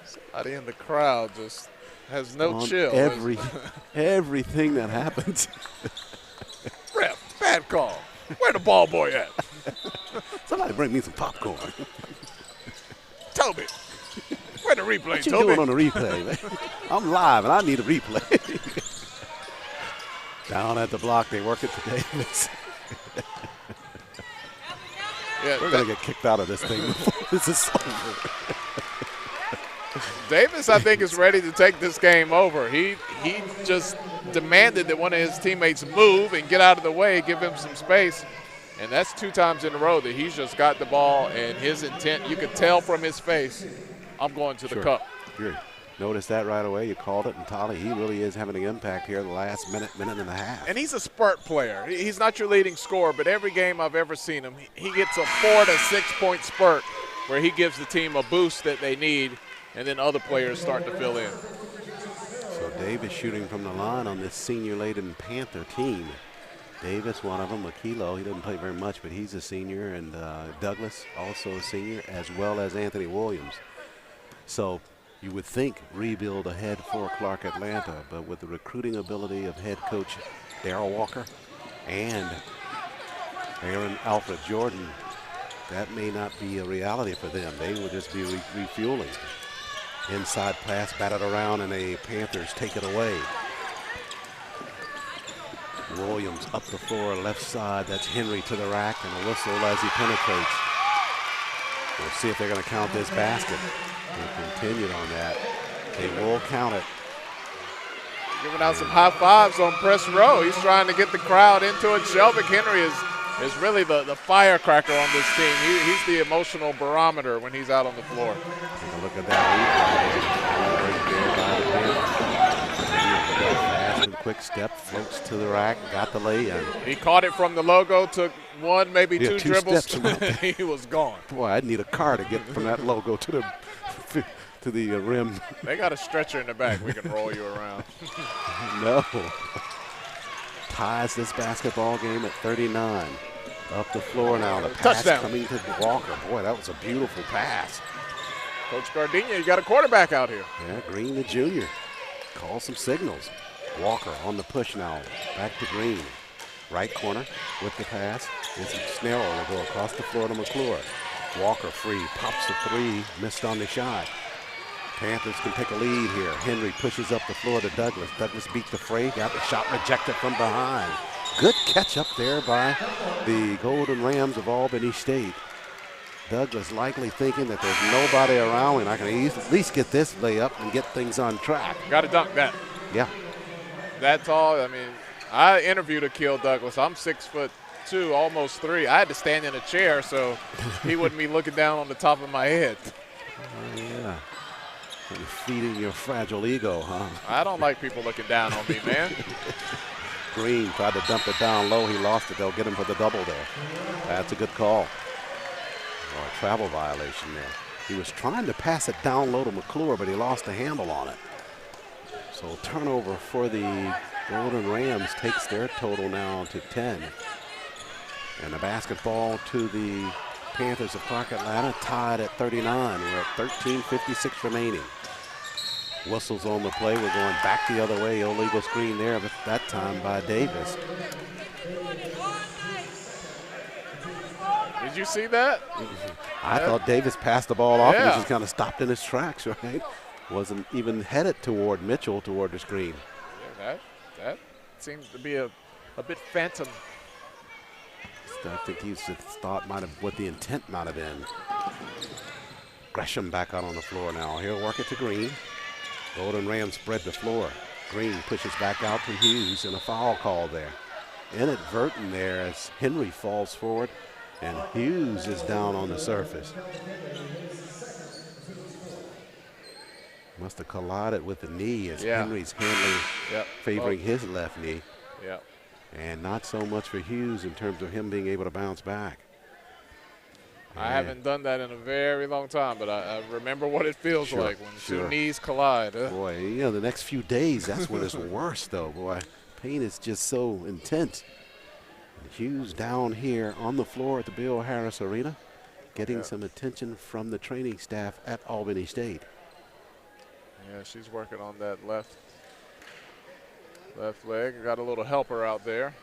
Somebody in the crowd just has no On chill. everything that happens. Ref, bad call. Where the ball boy at? Somebody bring me some popcorn. Toby, where the replay, What you Toby? doing on the replay, man? I'm live and I need a replay. Down at the block, they work it to Davis. Yeah, We're going to get kicked out of this thing before this is over. Davis, I think, is ready to take this game over. He just demanded that one of his teammates move and get out of the way, give him some space. And that's 2 times in a row that he's just got the ball, and his intent, you could tell from his face, I'm going to the cup. You noticed that right away. You called it, and Tolly, he really is having an impact here the last minute and a half. And he's a spurt player. He's not your leading scorer, but every game I've ever seen him, he gets a 4 to 6 point spurt where he gives the team a boost that they need, and then other players start to fill in. So Davis shooting from the line on this senior-laden Panther team. Davis, one of them, Makilo, he doesn't play very much, but he's a senior, and Douglas, also a senior, as well as Anthony Williams. So you would think rebuild ahead for Clark Atlanta, but with the recruiting ability of head coach Darrell Walker and Aaron Alfred Jordan, that may not be a reality for them. They will just be refueling. Inside pass batted around, and the Panthers take it away. Williams up the floor, left side. That's Henry to the rack, and a whistle as he penetrates. We'll see if they're going to count this basket. They continued on that. They will count it. Giving out some high fives on press row. He's trying to get the crowd into it. Shelvick Henry is really the firecracker on this team. He's the emotional barometer when he's out on the floor. Take a look at that replay. Quick step, floats to the rack, got the lay-in. He caught it from the logo, took one, maybe two dribbles. He was gone. Boy, I'd need a car to get from that logo to the rim. They got a stretcher in the back. We can roll you around. No. Ties this basketball game at 39. Up the floor now. The pass Touchdown. coming to Walker. Boy, that was a beautiful pass. Coach Gardenia, you got a quarterback out here. Yeah, Green the junior. Call some signals. Walker on the push now. Back to Green. Right corner with the pass. It's Snell will go across the floor to McClure. Walker free. Pops the 3. Missed on the shot. Panthers can take a lead here. Henry pushes up the floor to Douglas. Douglas beat the fray. Got the shot rejected from behind. Good catch up there by the Golden Rams of Albany State. Douglas likely thinking that there's nobody around and I can at least get this layup and get things on track. Got to dunk that. Yeah. That's all. I mean, I interviewed Akil Douglas. I'm 6'2", almost 3. I had to stand in a chair so he wouldn't be looking down on the top of my head. Oh, yeah. You're feeding your fragile ego, huh? I don't like people looking down on me, man. Green tried to dump it down low. He lost it. They'll get him for the double there. That's a good call. Oh, a travel violation there. He was trying to pass it down low to McClure, but he lost the handle on it. So turnover for the Golden Rams takes their total now to 10. And the basketball to the Panthers of Clark Atlanta tied at 39. We're at 13:56 remaining. Whistles on the play. We're going back the other way. Illegal screen there, but that time by Davis. Did you see that? I thought Davis passed the ball off and Yeah. he just kind of stopped in his tracks, right? Wasn't even headed toward Mitchell, toward the screen. Yeah, that seems to be a bit phantom. I think he thought might have what the intent might have been. Gresham back out on the floor now. He'll work it to Green. Golden Rams spread the floor. Green pushes back out to Hughes and a foul call there. Inadvertent there as Henry falls forward and Hughes is down on the surface. Must have collided with the knee as Henry's handling favoring his left knee. Yeah. And not so much for Hughes in terms of him being able to bounce back. I haven't done that in a very long time, but I remember what it feels like when two knees collide. Boy, you know, the next few days, that's when it's worse, though, boy. Pain is just so intense. And Hughes down here on the floor at the Bill Harris Arena, getting some attention from the training staff at Albany State. Yeah, she's working on that left leg. Got a little helper out there.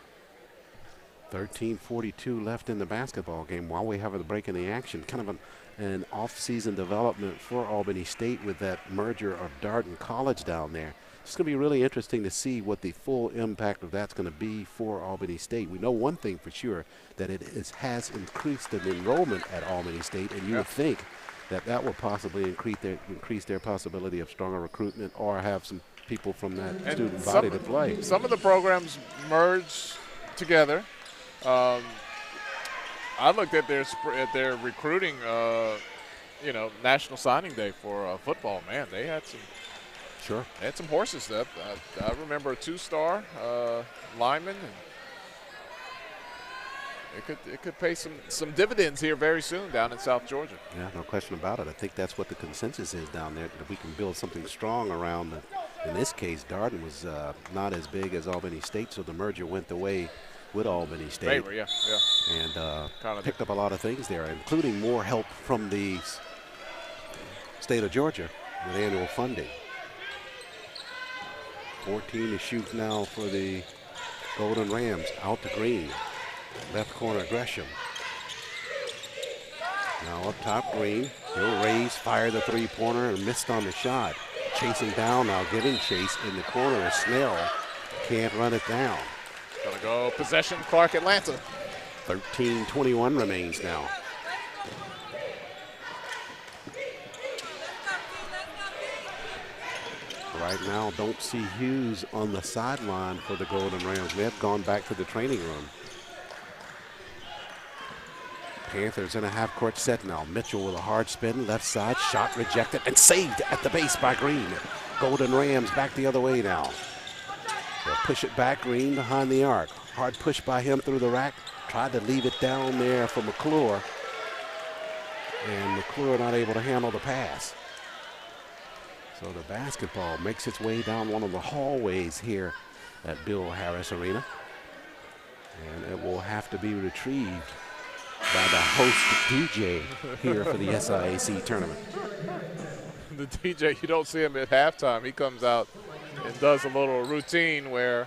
13:42 left in the basketball game while we have a break in the action. Kind of an off-season development for Albany State with that merger of Darden College down there. It's going to be really interesting to see what the full impact of that's going to be for Albany State. We know one thing for sure, that it has increased the enrollment at Albany State, and you would think that will possibly increase their possibility of stronger recruitment or have some people from that student body to play. Some of the programs merge together. I looked at their recruiting, National Signing Day for football. Man, they had some. Sure. They had some horses. I remember a 2-star lineman. And it could pay some dividends here very soon down in South Georgia. Yeah, no question about it. I think that's what the consensus is down there, that we can build something strong around. In this case, Darden was not as big as Albany State, so the merger went the way with Albany State. Favor, yeah. And picked up a lot of things there, including more help from the state of Georgia with annual funding. 14 to shoot now for the Golden Rams. Out to Green. Left corner, Gresham. Now up top, Green. He'll raise, fire the three-pointer, and missed on the shot. Chasing down now, giving chase in the corner is Snell. Can't run it down. Gonna go possession, Clark, Atlanta. 13:21 remains now. Right now, don't see Hughes on the sideline for the Golden Rams. They've gone back to the training room. Panthers in a half-court set now. Mitchell with a hard spin, left side, shot rejected, and saved at the base by Green. Golden Rams back the other way now. They'll push it back, Green behind the arc. Hard push by him through the rack. Tried to leave it down there for McClure. And McClure not able to handle the pass. So the basketball makes its way down one of the hallways here at Bill Harris Arena. And it will have to be retrieved by the host DJ here for the SIAC tournament. The DJ, you don't see him at halftime. He comes out and does a little routine where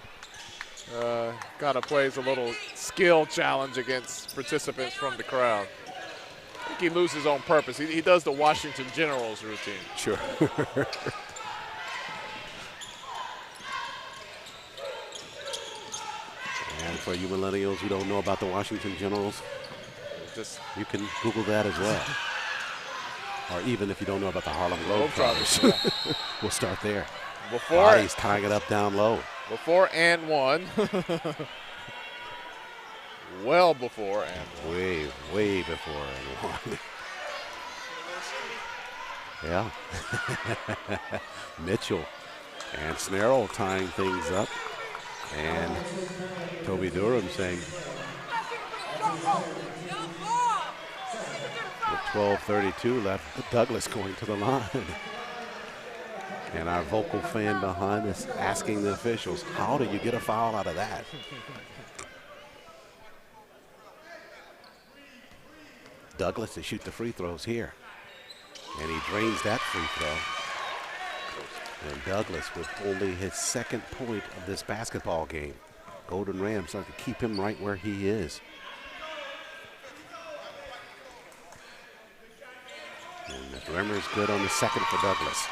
kind of plays a little skill challenge against participants from the crowd. I think he loses on purpose. He does the Washington Generals routine. Sure. And for you millennials who don't know about the Washington Generals, you can Google that as well. Or even if you don't know about the Harlem Globetrotters. Yeah. We'll start there. Before He's tying it up down low. Before and one. Well before and one. Way before and one. Yeah. Mitchell and Snarl tying things up. And Toby Durham saying, with 12:32 left, Douglas going to the line. And our vocal fan behind us asking the officials, how do you get a foul out of that? Douglas to shoot the free throws here. And he drains that free throw. And Douglas with only his second point of this basketball game. Golden Rams start to keep him right where he is. And the Rimmer is good on the second for Douglas.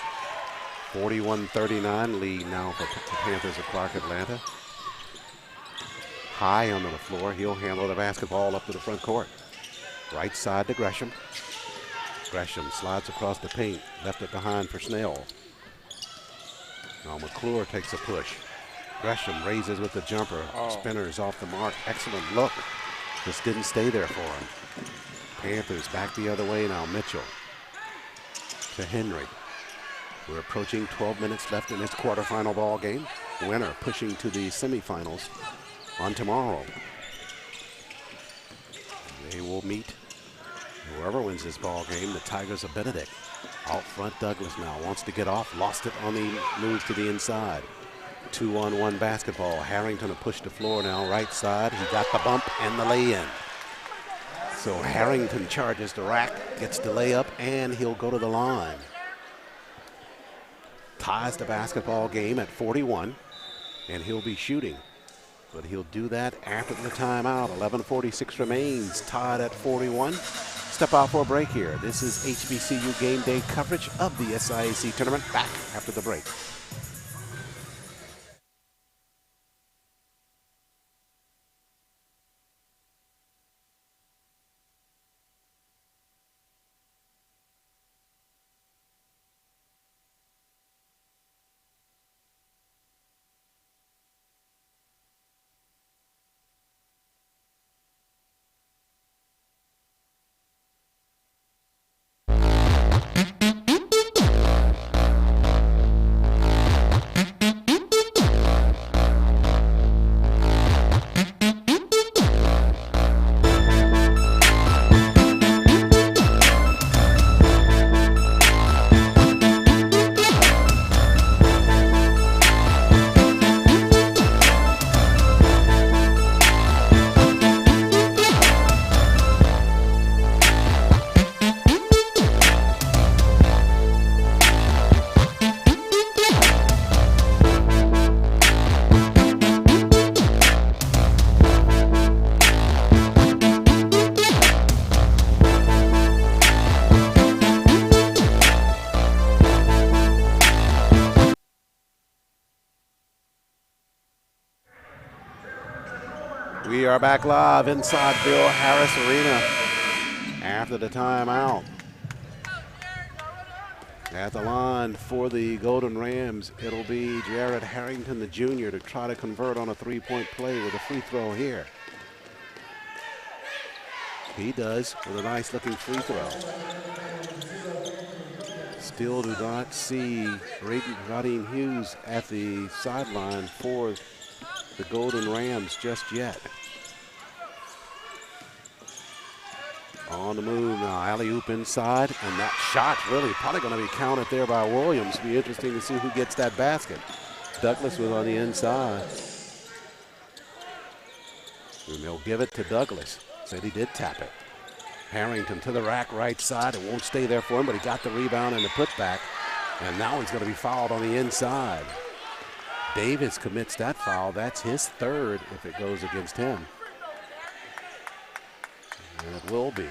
41-39 lead now for the Panthers of Clark Atlanta. High onto the floor. He'll handle the basketball up to the front court. Right side to Gresham. Gresham slides across the paint. Left it behind for Snell. Now McClure takes a push. Gresham raises with the jumper. Spinners off the mark. Excellent look. Just didn't stay there for him. Panthers back the other way now. Mitchell to Henry. We're approaching 12 minutes left in this quarterfinal ball game. Winner pushing to the semifinals on tomorrow. They will meet whoever wins this ball game, the Tigers of Benedict. Out front, Douglas now wants to get off. Lost it on the move to the inside. 2-on-1 basketball. Harrington to push the floor now, right side. He got the bump and the lay-in. So Harrington charges the rack, gets the layup, and he'll go to the line. Ties the basketball game at 41, and he'll be shooting. But he'll do that after the timeout. 11:46 remains, tied at 41. Step out for a break here. This is HBCU Game Day coverage of the SIAC Tournament. Back after the break. We are back live inside Bill Harris Arena after the timeout. At the line for the Golden Rams, it'll be Jared Harrington, the junior, to try to convert on a three-point play with a free throw here. He does with a nice-looking free throw. Still do not see Rodine Hughes at the sideline for the Golden Rams just yet. On the move now, alley-oop inside, and that shot really probably going to be counted there by Williams. Be interesting to see who gets that basket. Douglas was on the inside. And they'll give it to Douglas. Said he did tap it. Harrington to the rack right side. It won't stay there for him, but he got the rebound and the putback. And now he's going to be fouled on the inside. Davis commits that foul. That's his third if it goes against him. And it will be.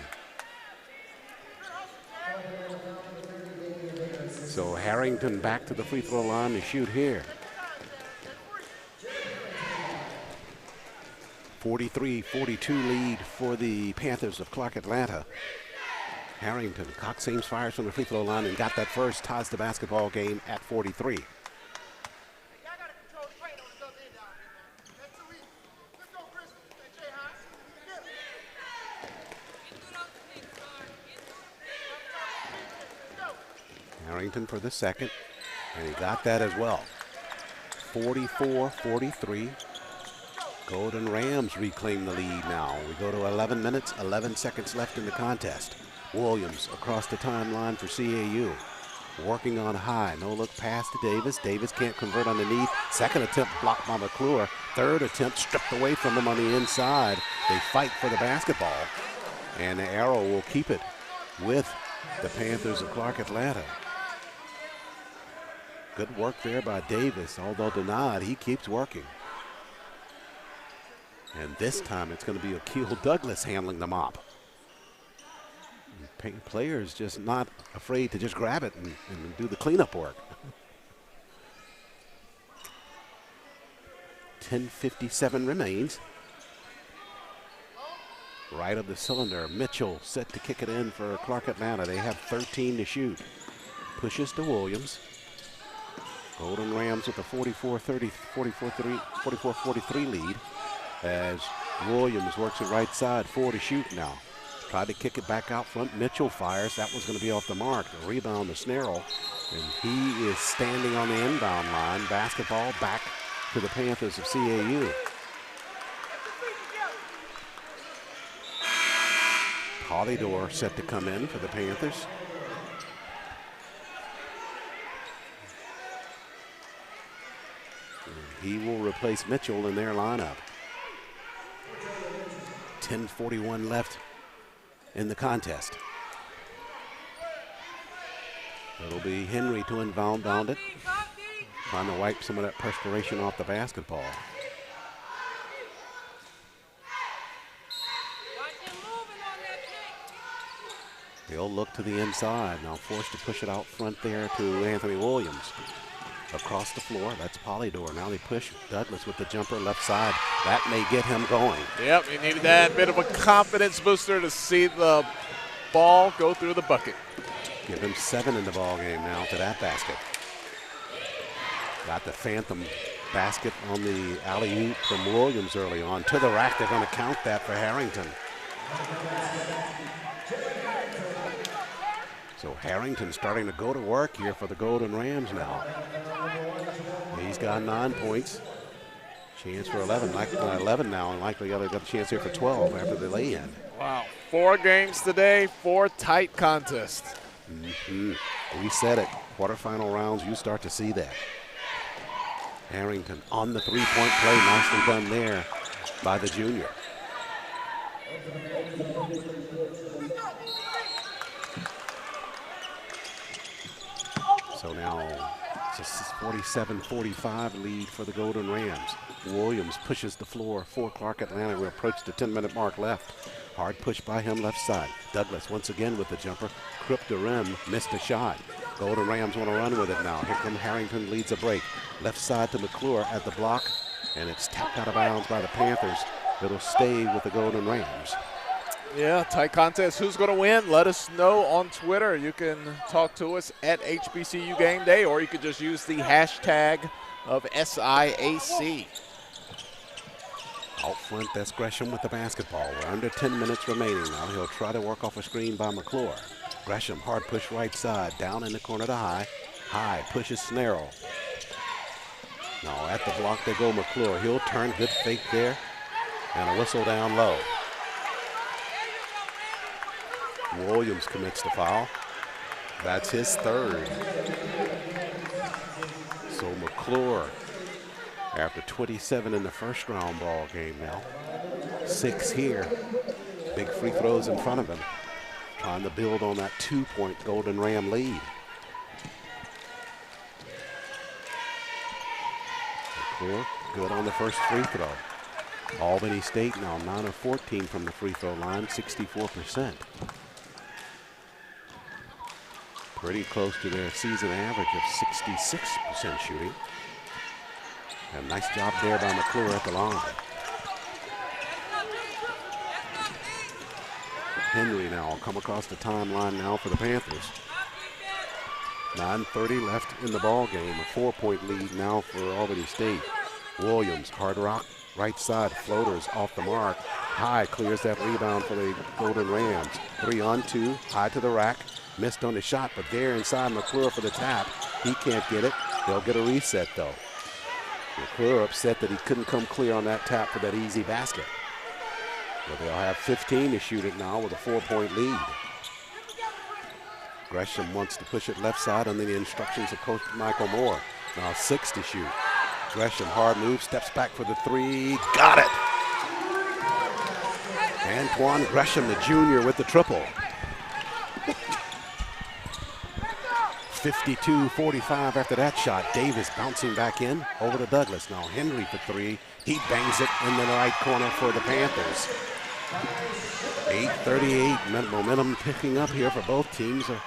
So Harrington back to the free throw line to shoot here. 43-42 lead for the Panthers of Clark Atlanta. Harrington, Cox Ames fires from the free throw line and got that first, ties the basketball game at 43. Harrington for the second, and he got that as well. 44-43. Golden Rams reclaim the lead now. We go to 11 minutes, 11 seconds left in the contest. Williams across the timeline for CAU. Working on high, no look pass to Davis. Davis can't convert underneath. Second attempt blocked by McClure. Third attempt stripped away from him on the inside. They fight for the basketball, and the arrow will keep it with the Panthers of Clark Atlanta. Good work there by Davis. Although denied, he keeps working. And this time it's going to be Akil Douglas handling the mop. Players just not afraid to just grab it and do the cleanup work. 10:57 remains. Right of the cylinder, Mitchell set to kick it in for Clark Atlanta. They have 13 to shoot. Pushes to Williams. Golden Rams with a 44-43 lead as Williams works it right side, 4 to shoot now. Tried to kick it back out front. Mitchell fires. That was going to be off the mark. The rebound to Snarrell. And he is standing on the inbound line. Basketball back to the Panthers of CAU. Polydor set to come in for the Panthers. And he will replace Mitchell in their lineup. 10:41 left in the contest. It'll be Henry to inbound it. Trying to wipe some of that perspiration off the basketball. He'll look to the inside. Now forced to push it out front there to Anthony Williams. Across the floor, that's Polydor. Now they push Douglas with the jumper left side. That may get him going. Yep, he needed that bit of a confidence booster to see the ball go through the bucket. Give him 7 in the ball game now to that basket. Got the phantom basket on the alley-oop from Williams early on. To the rack, they're going to count that for Harrington. So Harrington starting to go to work here for the Golden Rams now. He's got 9 points. Chance for 11 now, and likely got a chance here for 12 after the lay-in. Wow, 4 games today, 4 tight contests. We said it, quarterfinal rounds, you start to see that. Harrington on the three-point play, nicely done there by the junior. So now it's a 47-45 lead for the Golden Rams. Williams pushes the floor for Clark Atlanta. We approach the 10-minute mark left. Hard push by him left side. Douglas once again with the jumper. Crook the rim, missed a shot. Golden Rams want to run with it now. Here comes Harrington, leads a break. Left side to McClure at the block, and it's tapped out of bounds by the Panthers. It'll stay with the Golden Rams. Yeah, tight contest. Who's going to win? Let us know on Twitter. You can talk to us at HBCU Game Day, or you could just use the hashtag of SIAC. Out front, that's Gresham with the basketball. We're under 10 minutes remaining now. He'll try to work off a screen by McClure. Gresham, hard push right side, down in the corner to High. High pushes Snarrell. Now at the block they go McClure. He'll turn, good fake there, and a whistle down low. Williams commits the foul. That's his 3rd. So McClure, after 27 in the first round ball game now, 6 here. Big free throws in front of him. Trying to build on that 2-point Golden Ram lead. McClure, good on the first free throw. Albany State now 9 of 14 from the free throw line, 64%. Pretty close to their season average of 66% shooting. And nice job there by McClure at the line. Henry now will come across the timeline now for the Panthers. 9:30 left in the ball game. A 4-point lead now for Albany State. Williams, hard rock, right side, floaters off the mark. High clears that rebound for the Golden Rams. 3-on-2, High to the rack. Missed on the shot, but there inside McClure for the tap. He can't get it. They'll get a reset though. McClure upset that he couldn't come clear on that tap for that easy basket. But they'll have 15 to shoot it now with a 4-point lead. Gresham wants to push it left side under the instructions of Coach Michael Moore. Now 6 to shoot. Gresham, hard move, steps back for the 3. Got it! Antoine Gresham, the junior, with the triple. 52-45 after that shot. Davis bouncing back in over to Douglas. Now Henry for three. He bangs it in the right corner for the Panthers. 8:38, momentum picking up here for both teams with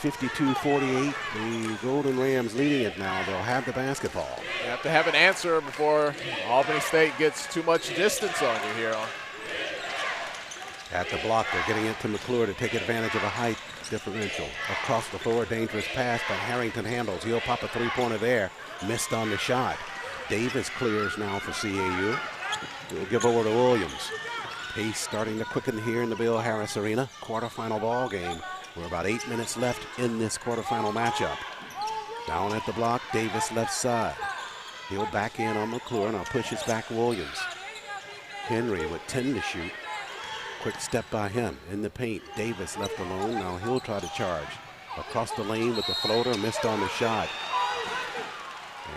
52-48. The Golden Rams leading it now. They'll have the basketball. You have to have an answer before Albany State gets too much distance on you here. At the block, they're getting it to McClure to take advantage of a height differential. Across the floor, dangerous pass, but Harrington handles. He'll pop a three-pointer there. Missed on the shot. Davis clears now for CAU. We'll give over to Williams. Pace starting to quicken here in the Bill Harris Arena. Quarterfinal ball game. We're about 8 minutes left in this quarterfinal matchup. Down at the block, Davis left side. He'll back in on McClure. Now pushes back Williams. Henry with 10 to shoot. Quick step by him in the paint. Davis left alone. Now he'll try to charge. Across the lane with the floater. Missed on the shot.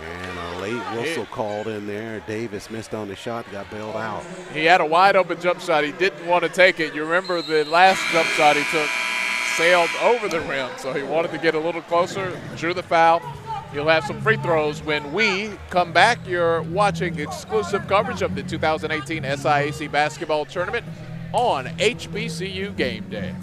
And a late whistle called in there. Davis missed on the shot, got bailed out. He had a wide open jump shot. He didn't want to take it. You remember the last jump shot he took sailed over the rim, so he wanted to get a little closer, drew the foul. He'll have some free throws when we come back. You're watching exclusive coverage of the 2018 SIAC Basketball Tournament on HBCU Game Day.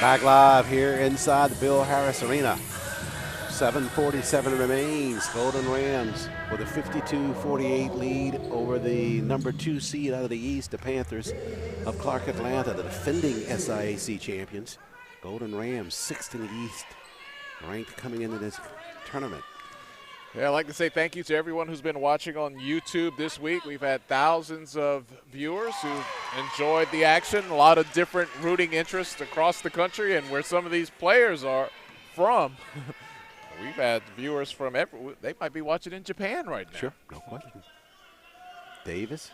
Back live here inside the Bill Harris Arena. 7:47 remains. Golden Rams with a 52-48 lead over the number 2 seed out of the East, the Panthers of Clark, Atlanta, the defending SIAC champions. Golden Rams 6th in the East, ranked coming into this tournament. Yeah, I'd like to say thank you to everyone who's been watching on YouTube this week. We've had thousands of viewers who enjoyed the action, a lot of different rooting interests across the country and where some of these players are from. We've had viewers from they might be watching in Japan right now. Sure, no question. Davis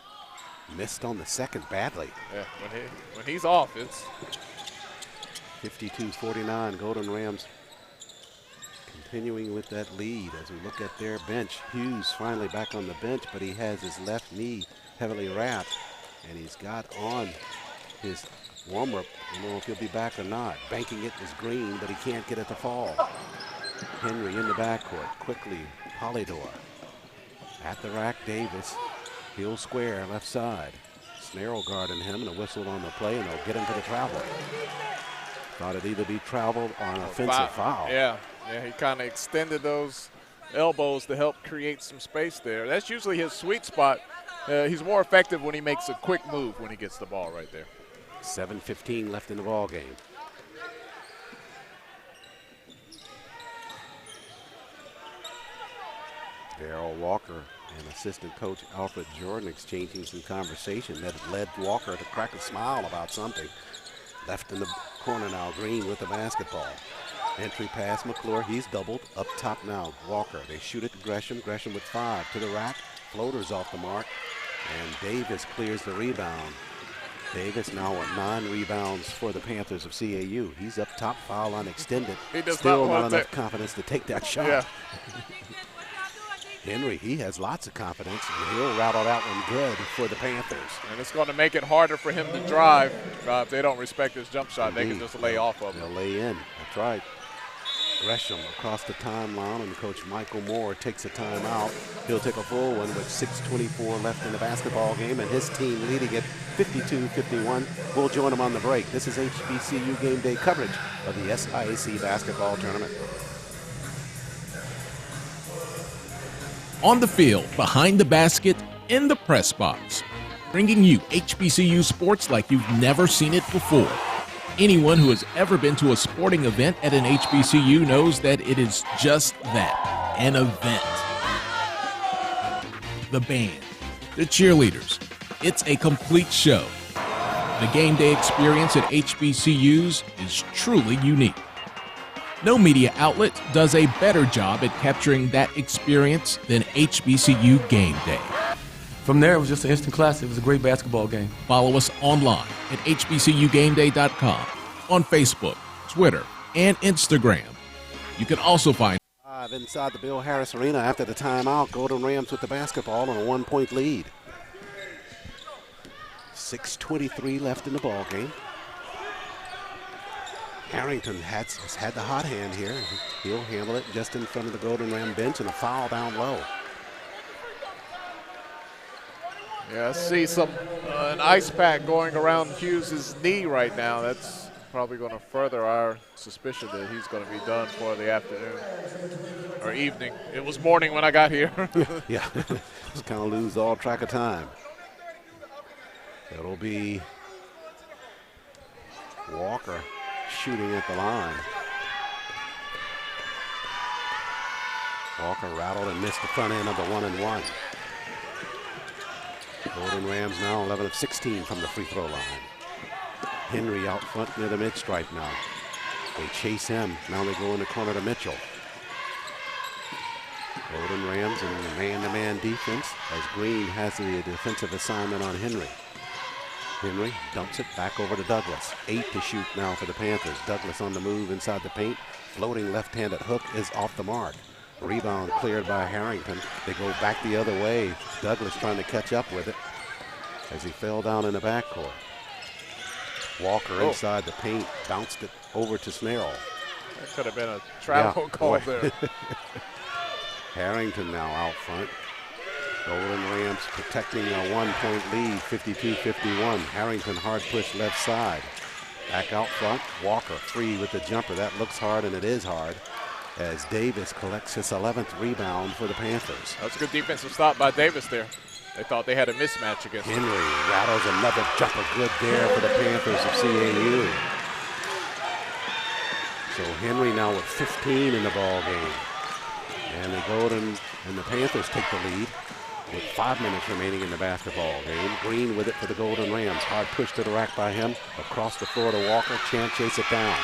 missed on the second badly. Yeah, when he's off, it's 52-49, Golden Rams continuing with that lead as we look at their bench. Hughes finally back on the bench, but he has his left knee heavily wrapped, and he's got on his warm-up. I don't know if he'll be back or not. Banking it is Green, but he can't get it to fall. Henry in the backcourt, quickly, Polydor. At the rack, Davis. He'll square, left side. Snarl guarding him, and a whistle on the play, and they'll get him to the travel. Thought it'd either be travel or an offensive foul. Yeah, he kind of extended those elbows to help create some space there. That's usually his sweet spot. He's more effective when he makes a quick move when he gets the ball right there. 7:15 left in the ball game. Darrell Walker and assistant coach Alfred Jordan exchanging some conversation that led Walker to crack a smile about something. Left in the corner now, Green with the basketball. Entry pass, McClure, he's doubled. Up top now, Walker. They shoot it to Gresham. Gresham with 5 to the rack. Floaters off the mark. And Davis clears the rebound. Davis now with 9 rebounds for the Panthers of CAU. He's up top, foul line extended. He does Still not enough confidence to take that shot. Yeah. Henry, he has lots of confidence, and he'll rattle that one good for the Panthers. And it's going to make it harder for him to drive. If they don't respect his jump shot, they can just lay off of him. They'll lay in. That's right. Gresham across the timeline, and Coach Michael Moore takes a timeout. He'll take a full one with 6:24 left in the basketball game, and his team leading it 52-51. We'll join him on the break. This is HBCU Game Day coverage of the SIAC Basketball Tournament. On the field, behind the basket, in the press box, bringing you HBCU sports like you've never seen it before. Anyone who has ever been to a sporting event at an HBCU knows that it is just that, an event. The band, the cheerleaders, it's a complete show. The game day experience at HBCUs is truly unique. No media outlet does a better job at capturing that experience than HBCU Game Day. From there, it was just an instant classic. It was a great basketball game. Follow us online at hbcugameday.com, on Facebook, Twitter, and Instagram. You can also find inside the Bill Harris Arena after the timeout. Golden Rams with the basketball on a 1-point lead. 6:23 left in the ball game. Harrington has had the hot hand here. He'll handle it just in front of the Golden Ram bench, and a foul down low. Yeah, I see an ice pack going around Hughes' knee right now. That's probably going to further our suspicion that he's going to be done for the afternoon or evening. It was morning when I got here. Yeah, just kind of lose all track of time. It'll be Walker shooting at the line. Walker rattled and missed the front end of the 1-and-1. Golden Rams now 11 of 16 from the free throw line. Henry out front near the mid-stripe now. They chase him. Now they go in the corner to Mitchell. Golden Rams in man-to-man defense as Green has the defensive assignment on Henry. Henry dumps it back over to Douglas. 8 to shoot now for the Panthers. Douglas on the move inside the paint. Floating left-handed hook is off the mark. Rebound cleared by Harrington. They go back the other way. Douglas trying to catch up with it as he fell down in the backcourt. Walker inside the paint, bounced it over to Snell. That could have been a travel call there. Harrington now out front. Golden Rams protecting a 1-point lead, 52-51. Harrington hard push left side. Back out front, Walker free with the jumper. That looks hard, and it is hard, as Davis collects his 11th rebound for the Panthers. That's a good defensive stop by Davis there. They thought they had a mismatch against him. Henry rattles another jumper good there for the Panthers of CAU. So Henry now with 15 in the ball game. And the Golden and the Panthers take the lead with 5 minutes remaining in the basketball game. Green with it for the Golden Rams. Hard push to the rack by him. Across the floor to Walker. Can't chase it down.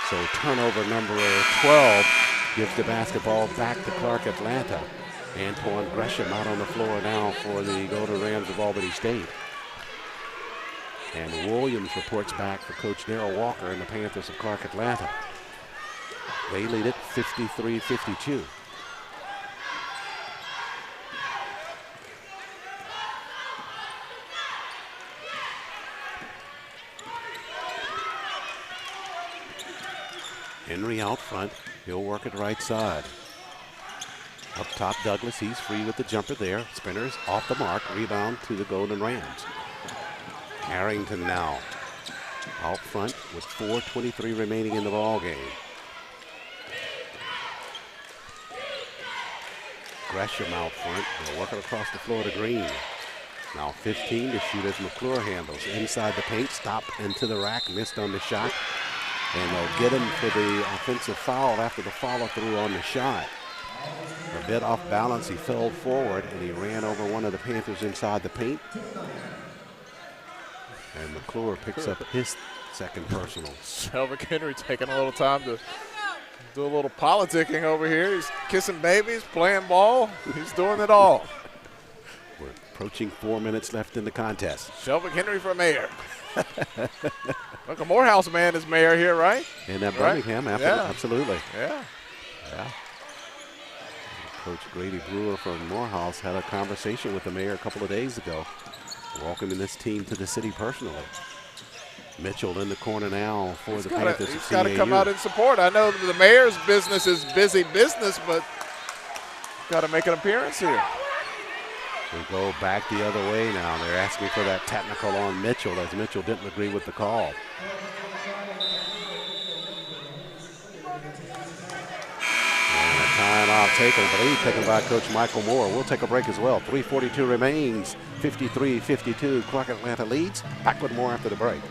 So turnover number 12 gives the basketball back to Clark Atlanta. Antoine Gresham out on the floor now for the Golden Rams of Albany State. And Williams reports back for Coach Darrell Walker and the Panthers of Clark Atlanta. They lead it 53-52. Henry out front. He'll work it right side. Up top, Douglas. He's free with the jumper there. Spinners off the mark. Rebound to the Golden Rams. Harrington now out front with 4:23 remaining in the ball game. Gresham out front. They'll work it across the floor to Green. Now 15 to shoot as McClure handles. Inside the paint, stop into the rack, missed on the shot. And they'll get him for the offensive foul after the follow-through on the shot. A bit off balance, he fell forward, and he ran over one of the Panthers inside the paint. And McClure picks up his second personal. Shelvick Henry taking a little time to do a little politicking over here. He's kissing babies, playing ball. He's doing it all. We're approaching 4 minutes left in the contest. Shelvick Henry for mayor. Look, a Morehouse man is mayor here, right? And Birmingham, yeah. absolutely. Yeah. Coach Grady Brewer from Morehouse had a conversation with the mayor a couple of days ago, welcoming this team to the city personally. Mitchell in the corner now for the Panthers. He's got to come out and support. I know the mayor's business is busy business, but got to make an appearance here. We go back the other way now. They're asking for that technical on Mitchell, as Mitchell didn't agree with the call. And a timeout taken, I believe, taken by Coach Michael Moore. We'll take a break as well. 3:42 remains, 53-52. Clark Atlanta leads. Back with more after the break.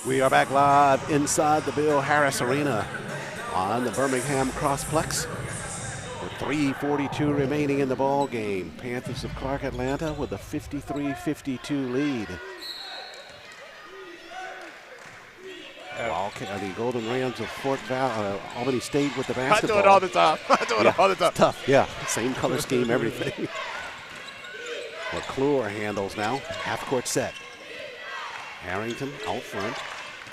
We are back live inside the Bill Harris Arena on the Birmingham Crossplex with 3:42 remaining in the ball game. Panthers of Clark Atlanta with a 53-52 lead. The Golden Rams of Albany State with the basketball. I do it all the time. I do it all the time. Tough, yeah. Same color scheme, everything. McClure handles now. Half-court set. Harrington out front,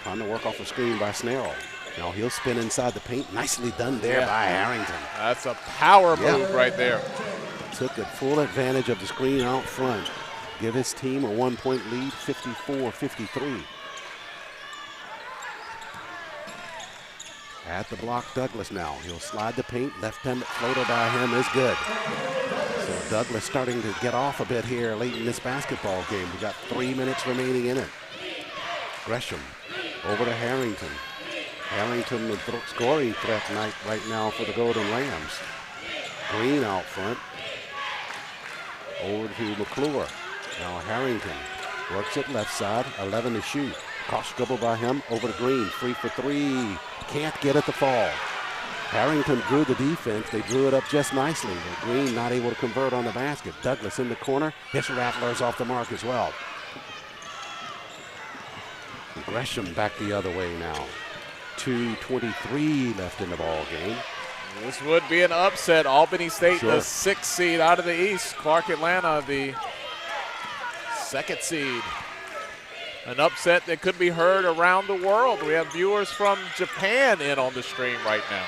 trying to work off a screen by Snarl. Now he'll spin inside the paint. Nicely done there by Harrington. That's a power move right there. Took full advantage of the screen out front. Give his team a 1-point lead, 54-53. At the block, Douglas now. He'll slide the paint. Left-handed floater by him is good. So Douglas starting to get off a bit here late in this basketball game. We got 3 minutes remaining in it. Gresham over to Harrington. Harrington, the scoring threat right now for the Golden Rams. Green out front. Over to McClure. Now Harrington works it left side, 11 to shoot. Cross dribble by him, over to Green, free for three. Can't get it to fall. Harrington drew the defense. They drew it up just nicely. But Green not able to convert on the basket. Douglas in the corner. His Rattlers off the mark as well. Gresham back the other way now. 2:23 left in the ball game. This would be an upset. Albany State, the 6th seed out of the East. Clark Atlanta, the 2nd seed. An upset that could be heard around the world. We have viewers from Japan in on the stream right now.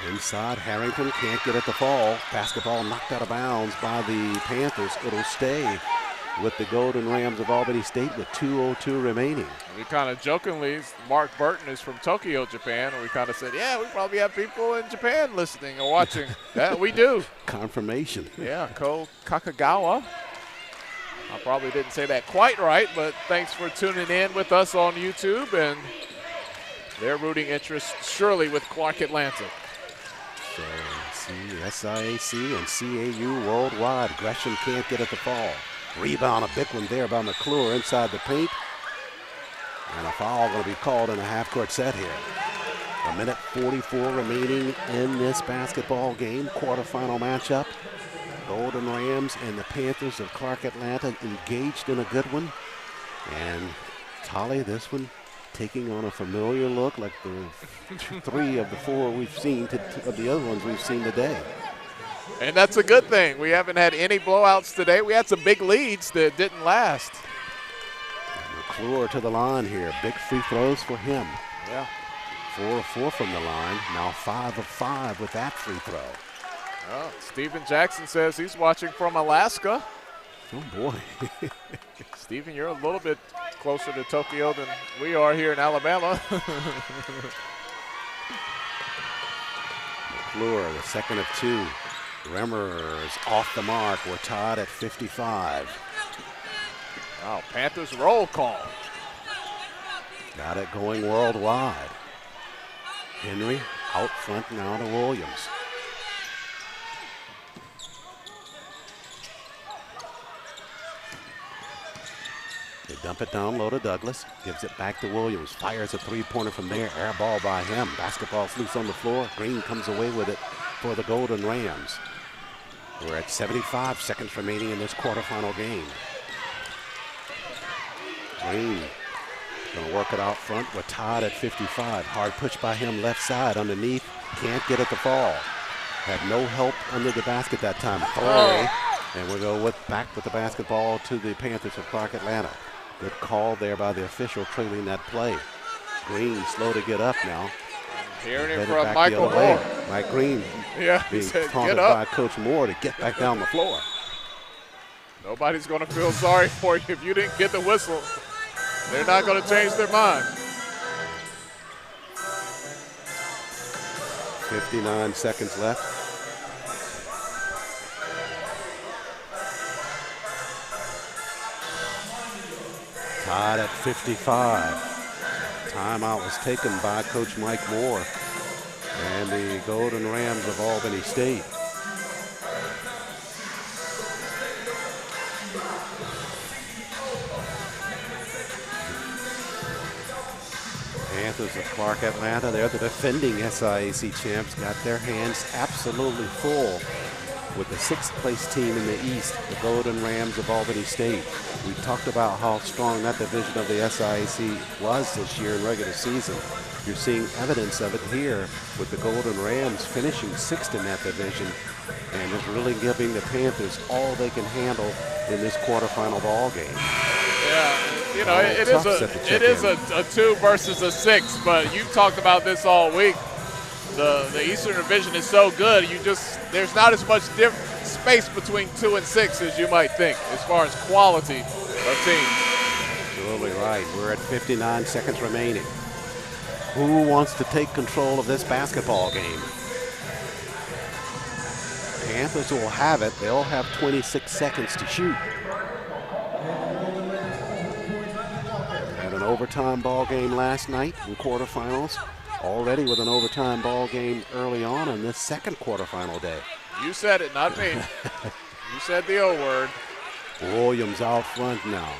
Inside, Harrington can't get it to fall. Basketball knocked out of bounds by the Panthers. It'll stay with the Golden Rams of Albany State with 2:02 remaining. We kind of jokingly, Mark Burton is from Tokyo, Japan, and we kind of said, yeah, we probably have people in Japan listening or watching. That we do. Confirmation. Yeah, Ko Kakagawa. I probably didn't say that quite right, but thanks for tuning in with us on YouTube, and their rooting interest surely with Clark Atlanta. So, SIAC and CAU worldwide. Gresham can't get it to fall. Rebound, a big one there by McClure inside the paint. And a foul going to be called in a half-court set here. 1:44 remaining in this basketball game. Quarterfinal matchup. Golden Rams and the Panthers of Clark Atlanta engaged in a good one. And Tolly, this one taking on a familiar look like the 3 of the 4 we've seen, of the other ones we've seen today. And that's a good thing. We haven't had any blowouts today. We had some big leads that didn't last. McClure to the line here. Big free throws for him. Yeah. 4 of 4 from the line. Now 5 of 5 with that free throw. Well, Steven Jackson says he's watching from Alaska. Oh, boy. Steven, you're a little bit closer to Tokyo than we are here in Alabama. McClure, the second of 2. Remmers off the mark. We're tied at 55. Wow, Panthers roll call. Got it going worldwide. Henry out front now to Williams. They dump it down low to Douglas. Gives it back to Williams. Fires a three-pointer from there. Air ball by him. Basketball's loose on the floor. Green comes away with it for the Golden Rams. We're at 75 seconds remaining in this quarterfinal game. Green gonna work it out front. We're tied at 55. Hard push by him left side underneath. Can't get it to fall. Had no help under the basket that time. Throwaway. And we'll go back with the basketball to the Panthers of Clark Atlanta. Good call there by the official trailing that play. Green slow to get up now. Hearing it from Michael Moore. Mike Green being taunted by Coach Moore to get back down the floor. Nobody's going to feel sorry for you if you didn't get the whistle. They're not going to change their mind. 59 seconds left. Tied at 55. Timeout was taken by Coach Mike Moore and the Golden Rams of Albany State. Panthers of Clark Atlanta, they're the defending SIAC champs, got their hands absolutely full with the 6th place team in the East, the Golden Rams of Albany State. We talked about how strong that division of the SIAC was this year in regular season. You're seeing evidence of it here with the Golden Rams finishing 6th in that division, and it's really giving the Panthers all they can handle in this quarterfinal ball game. Yeah, you know, it is a 2 versus a 6, but you talked about this all week. The Eastern Division is so good, there's not as much space between 2 and 6 as you might think as far as quality of teams. Absolutely right. We're at 59 seconds remaining. Who wants to take control of this basketball game? Panthers will have it. They'll have 26 seconds to shoot. Had an overtime ball game last night in quarterfinals. Already with an overtime ball game early on this second quarterfinal day. You said it, not me. You said the O word. Williams out front now.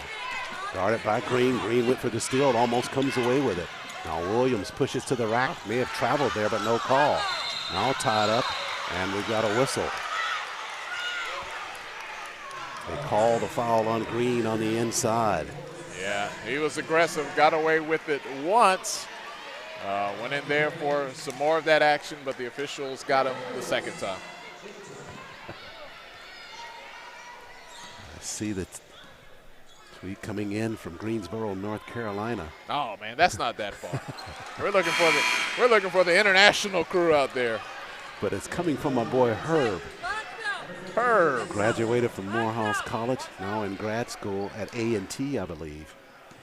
Guarded by Green. Green went for the steal. It almost comes away with it. Now Williams pushes to the rack. May have traveled there, but no call. Now tied up, and we've got a whistle. They call the foul on Green on the inside. Yeah, he was aggressive. Got away with it once. Went in there for some more of that action, but the officials got him the second time. I see the tweet coming in from Greensboro, North Carolina. Oh man, that's not that far. We're looking for the international crew out there. But it's coming from my boy Herb. Herb graduated from Morehouse College, now in grad school at A&T, I believe.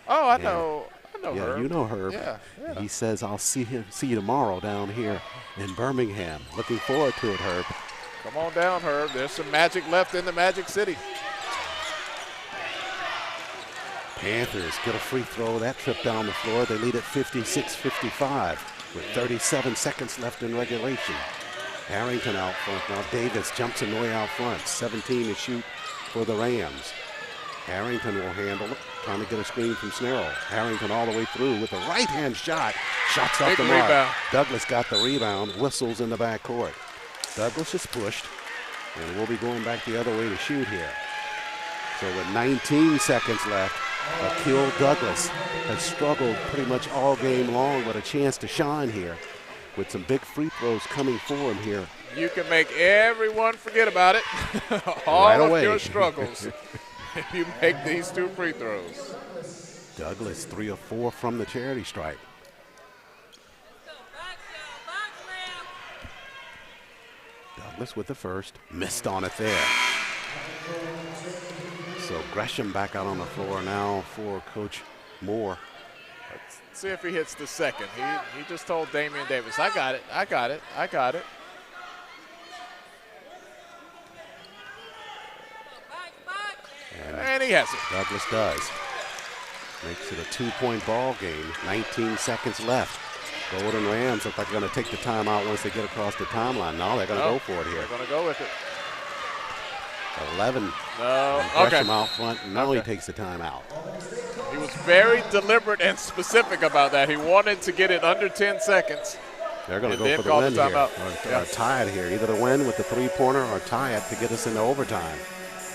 Oh, I know. Yeah, Herb. You know Herb. Yeah. He says, I'll see you tomorrow down here in Birmingham. Looking forward to it, Herb. Come on down, Herb. There's some magic left in the Magic City. Panthers get a free throw. That trip down the floor. They lead at 56-55 with 37 seconds left in regulation. Harrington out front. Now Davis jumps in the way out front. 17 to shoot for the Rams. Harrington will handle it. Trying to get a screen from Snarrow. Harrington all the way through with a right-hand shot. Shots off the mark. Rebound. Douglas got the rebound. Whistles in the backcourt. Douglas is pushed, and we'll be going back the other way to shoot here. So with 19 seconds left, Akil Douglas has struggled pretty much all game long, but a chance to shine here with some big free throws coming for him here. You can make everyone forget about it. All right of away. your struggles. You make these 2 free throws. Douglas 3 of 4 from the charity stripe. Douglas with the first, missed on it there. So Gresham back out on the floor now for Coach Moore. Let's see if he hits the second. He just told Damian Davis, I got it, I got it, I got it. And he has it. Douglas does. Makes it a 2-point ball game. 19 seconds left. Golden Rams look like they're going to take the timeout once they get across the timeline. No, they're going to go for it here. They're going to go with it. 11. No. Gresham out front. Now he takes the timeout. He was very deliberate and specific about that. He wanted to get it under 10 seconds. They're going to go for the win here. Or tie it here. Either to win with the three-pointer or tie it to get us into overtime.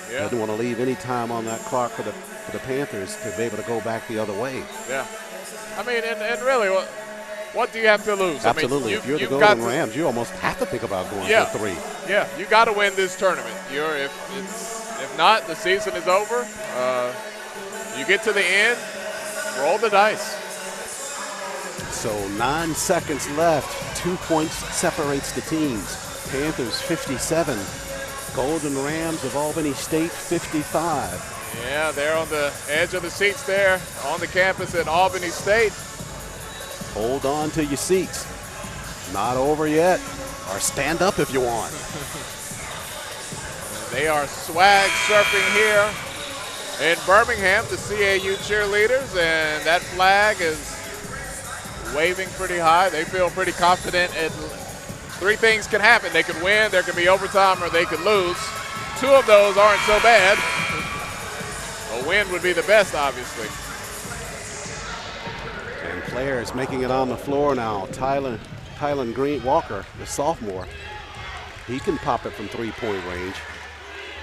Yeah. Doesn't want to leave any time on that clock for the Panthers to be able to go back the other way. Yeah. I mean, and really, what do you have to lose? Absolutely. I mean, if you're the Golden Rams, you almost have to think about going for 3. Yeah, you got to win this tournament. If not, the season is over. You get to the end, roll the dice. So 9 seconds left. 2 points separates the teams. Panthers 57. Golden Rams of Albany State 55. Yeah, they're on the edge of the seats there on the campus at Albany State. Hold on to your seats. Not over yet. Or stand up if you want. They are swag surfing here in Birmingham, the CAU cheerleaders, and that flag is waving pretty high. They feel pretty confident. And 3 things can happen. They could win, there could be overtime, or they could lose. 2 of those aren't so bad. A win would be the best, obviously. And players making it on the floor now. Tylen Green Walker, the sophomore, he can pop it from 3-point range.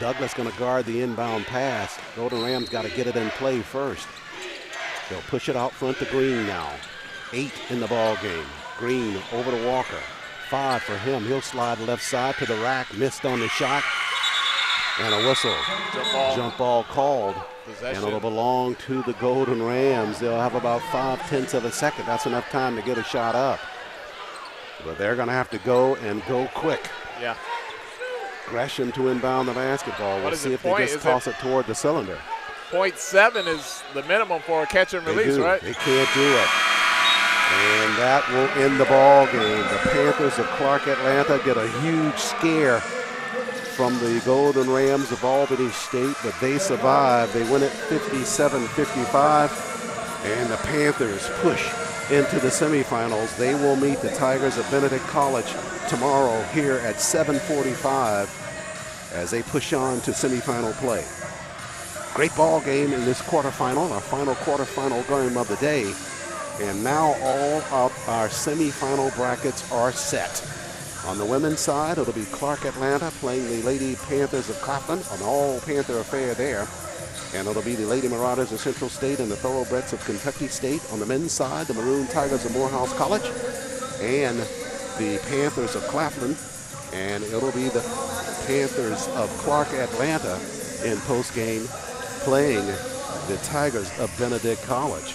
Douglas going to guard the inbound pass. Golden Rams got to get it in play first. They'll push it out front to Green now. 8 in the ball game. Green over to Walker. 5 for him. He'll slide left side to the rack. Missed on the shot. And a whistle. Jump ball called. Possession. And it'll belong to the Golden Rams. They'll have about 5/10 of a second. That's enough time to get a shot up. But they're going to have to go and go quick. Yeah. Gresham to inbound the basketball. We'll see if they just toss it toward the cylinder. 0.7 is the minimum for a catch and release, right? They can't do it. And that will end the ball game. The Panthers of Clark Atlanta get a huge scare from the Golden Rams of Albany State, but they survive. They win it 57-55, and the Panthers push into the semifinals. They will meet the Tigers of Benedict College tomorrow here at 7:45 as they push on to semifinal play. Great ball game in this quarterfinal, our final quarterfinal game of the day. And now all of our semifinal brackets are set. On the women's side, it'll be Clark Atlanta playing the Lady Panthers of Claflin, an all-Panther affair there. And it'll be the Lady Marauders of Central State and the Thoroughbreds of Kentucky State. On the men's side, the Maroon Tigers of Morehouse College and the Panthers of Claflin. And it'll be the Panthers of Clark Atlanta in postgame playing the Tigers of Benedict College.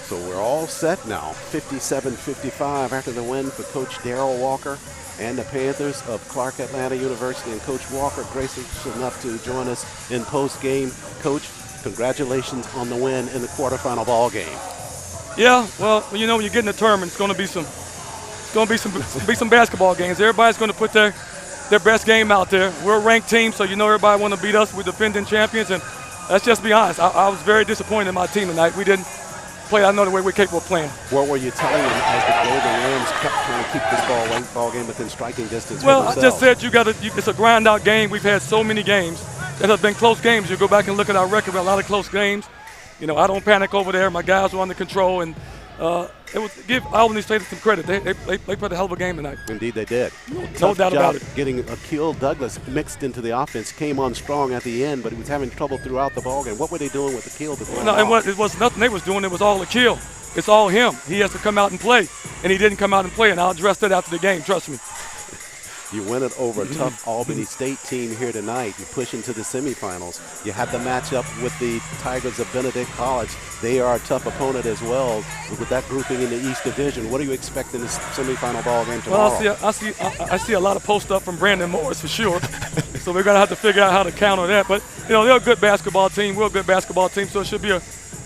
So we're all set now, 57-55 after the win for Coach Darrell Walker and the Panthers of Clark Atlanta University. And Coach Walker, gracious enough to join us in post-game. Coach, congratulations on the win in the quarterfinal ball game. Yeah, well, you know, when you get in the tournament, it's going to be some basketball games. Everybody's going to put their best game out there. We're a ranked team, so you know everybody want to beat us. We're defending champions, and let's just be honest. I was very disappointed in my team tonight. We didn't play, I know the way we're capable of playing. What were you telling them as the Golden Rams kept trying to keep this ball game within striking distance? Well, I just said it's a grind-out game. We've had so many games that have been close games. You go back and look at our record, a lot of close games. You know, I don't panic over there. My guys were under control, and give Albany State some credit. They put a hell of a game tonight. Indeed, they did. No doubt about it. Getting Akil Douglas mixed into the offense, came on strong at the end, but he was having trouble throughout the ballgame. What were they doing with Akil? It was nothing they was doing. It was all Akil. It's all him. He has to come out and play, and he didn't come out and play, and I'll address that after the game. Trust me. You win it over a tough Albany State team here tonight. You push into the semifinals. You had the matchup with the Tigers of Benedict College. They are a tough opponent as well with that grouping in the East Division. What do you expect in this semifinal ball game tomorrow? Well, I see a lot of post up from Brandon Morris for sure. So we're gonna have to figure out how to counter that. But you know, they're a good basketball team. We're a good basketball team, so it should be a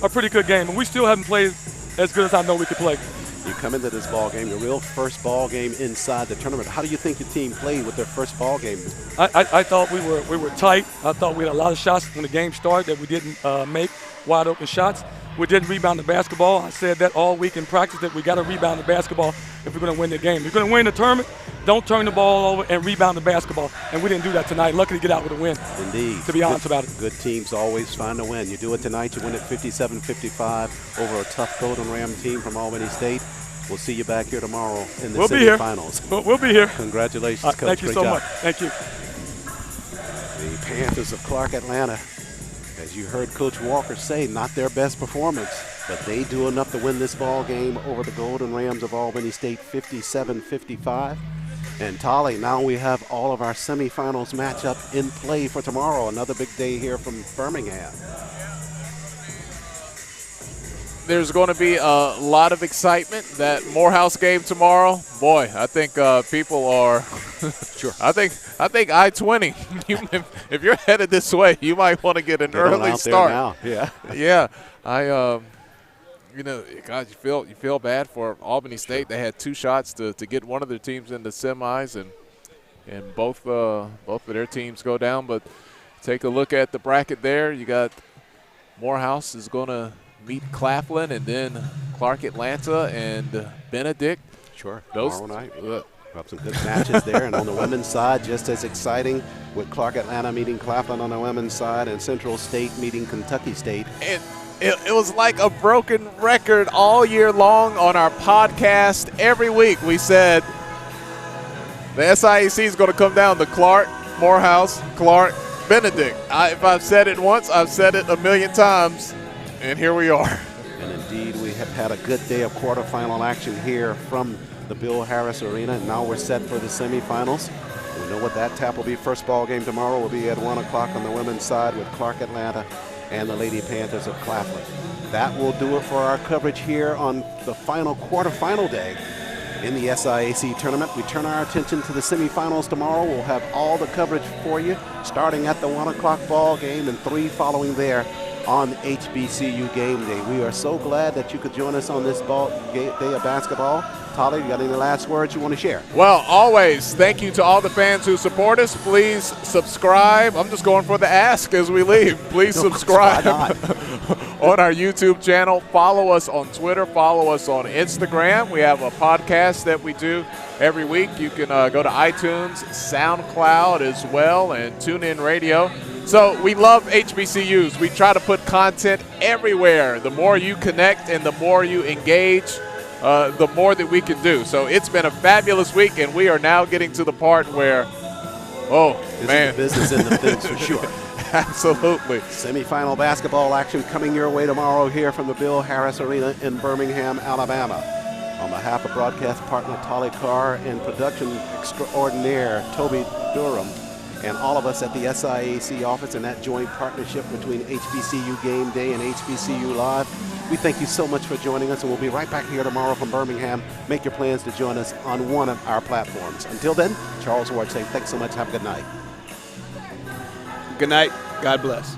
pretty good game. And we still haven't played as good as I know we could play. You come into this ball game, your real first ball game inside the tournament. How do you think your team played with their first ball game? I thought we were tight. I thought we had a lot of shots when the game started that we didn't make, wide open shots. We didn't rebound the basketball. I said that all week in practice that we got to rebound the basketball if we're going to win the game. If you're going to win the tournament, don't turn the ball over and rebound the basketball. And we didn't do that tonight. Lucky to get out with a win. Indeed. To be honest about it. Good teams always find a win. You do it tonight. You win it 57-55 over a tough Golden Ram team from Albany State. We'll see you back here tomorrow in the semifinals. We'll be here. Congratulations, Coach. Thank you Great so job. much. Thank you. The Panthers of Clark, Atlanta. As you heard Coach Walker say, not their best performance, but they do enough to win this ball game over the Golden Rams of Albany State 57-55. And Tolly, now we have all of our semifinals matchup in play for tomorrow. Another big day here from Birmingham. There's going to be a lot of excitement. That Morehouse game tomorrow, boy, I think people are. Sure. I think I-20. If you're headed this way, you might want to get an early start. Now. Yeah. Yeah. God, you feel bad for Albany State. They had two shots to get one of their teams into semis, and both of their teams go down. But take a look at the bracket there. You got Morehouse is going to meet Claflin, and then Clark, Atlanta, and Benedict. Sure. Those tomorrow night. We'll have some good matches there. And on the women's side, just as exciting with Clark, Atlanta meeting Claflin on the women's side and Central State meeting Kentucky State. And it was like a broken record all year long on our podcast. Every week we said the SIAC is going to come down to Clark, Morehouse, Clark, Benedict. If I've said it once, I've said it a million times. And here we are. And indeed, we have had a good day of quarterfinal action here from the Bill Harris Arena. And now we're set for the semifinals. We know what that tap will be. First ball game tomorrow will be at 1 o'clock on the women's side with Clark, Atlanta, and the Lady Panthers of Claflin. That will do it for our coverage here on the final quarterfinal day in the SIAC tournament. We turn our attention to the semifinals tomorrow. We'll have all the coverage for you, starting at the 1 o'clock ball game and 3 following there on HBCU game day. We are so glad that you could join us on this day of basketball. Tolly, you got any last words you want to share? Well, always thank you to all the fans who support us. Please subscribe. I'm just going for the ask as we leave. Please subscribe on our YouTube channel. Follow us on Twitter. Follow us on Instagram. We have a podcast that we do every week. You can go to iTunes, SoundCloud as well, and TuneIn Radio. So we love HBCUs. We try to put content everywhere. The more you connect and the more you engage, the more that we can do. So it's been a fabulous week, and we are now getting to the part where, This is in the things for sure. Absolutely. Semifinal basketball action coming your way tomorrow here from the Bill Harris Arena in Birmingham, Alabama. On behalf of broadcast partner Tolly Carr and production extraordinaire Toby Durham, and all of us at the SIAC office and that joint partnership between HBCU Game Day and HBCU Live, we thank you so much for joining us, and we'll be right back here tomorrow from Birmingham. Make your plans to join us on one of our platforms. Until then, Charles Ward saying thanks so much. Have a good night. Good night. God bless.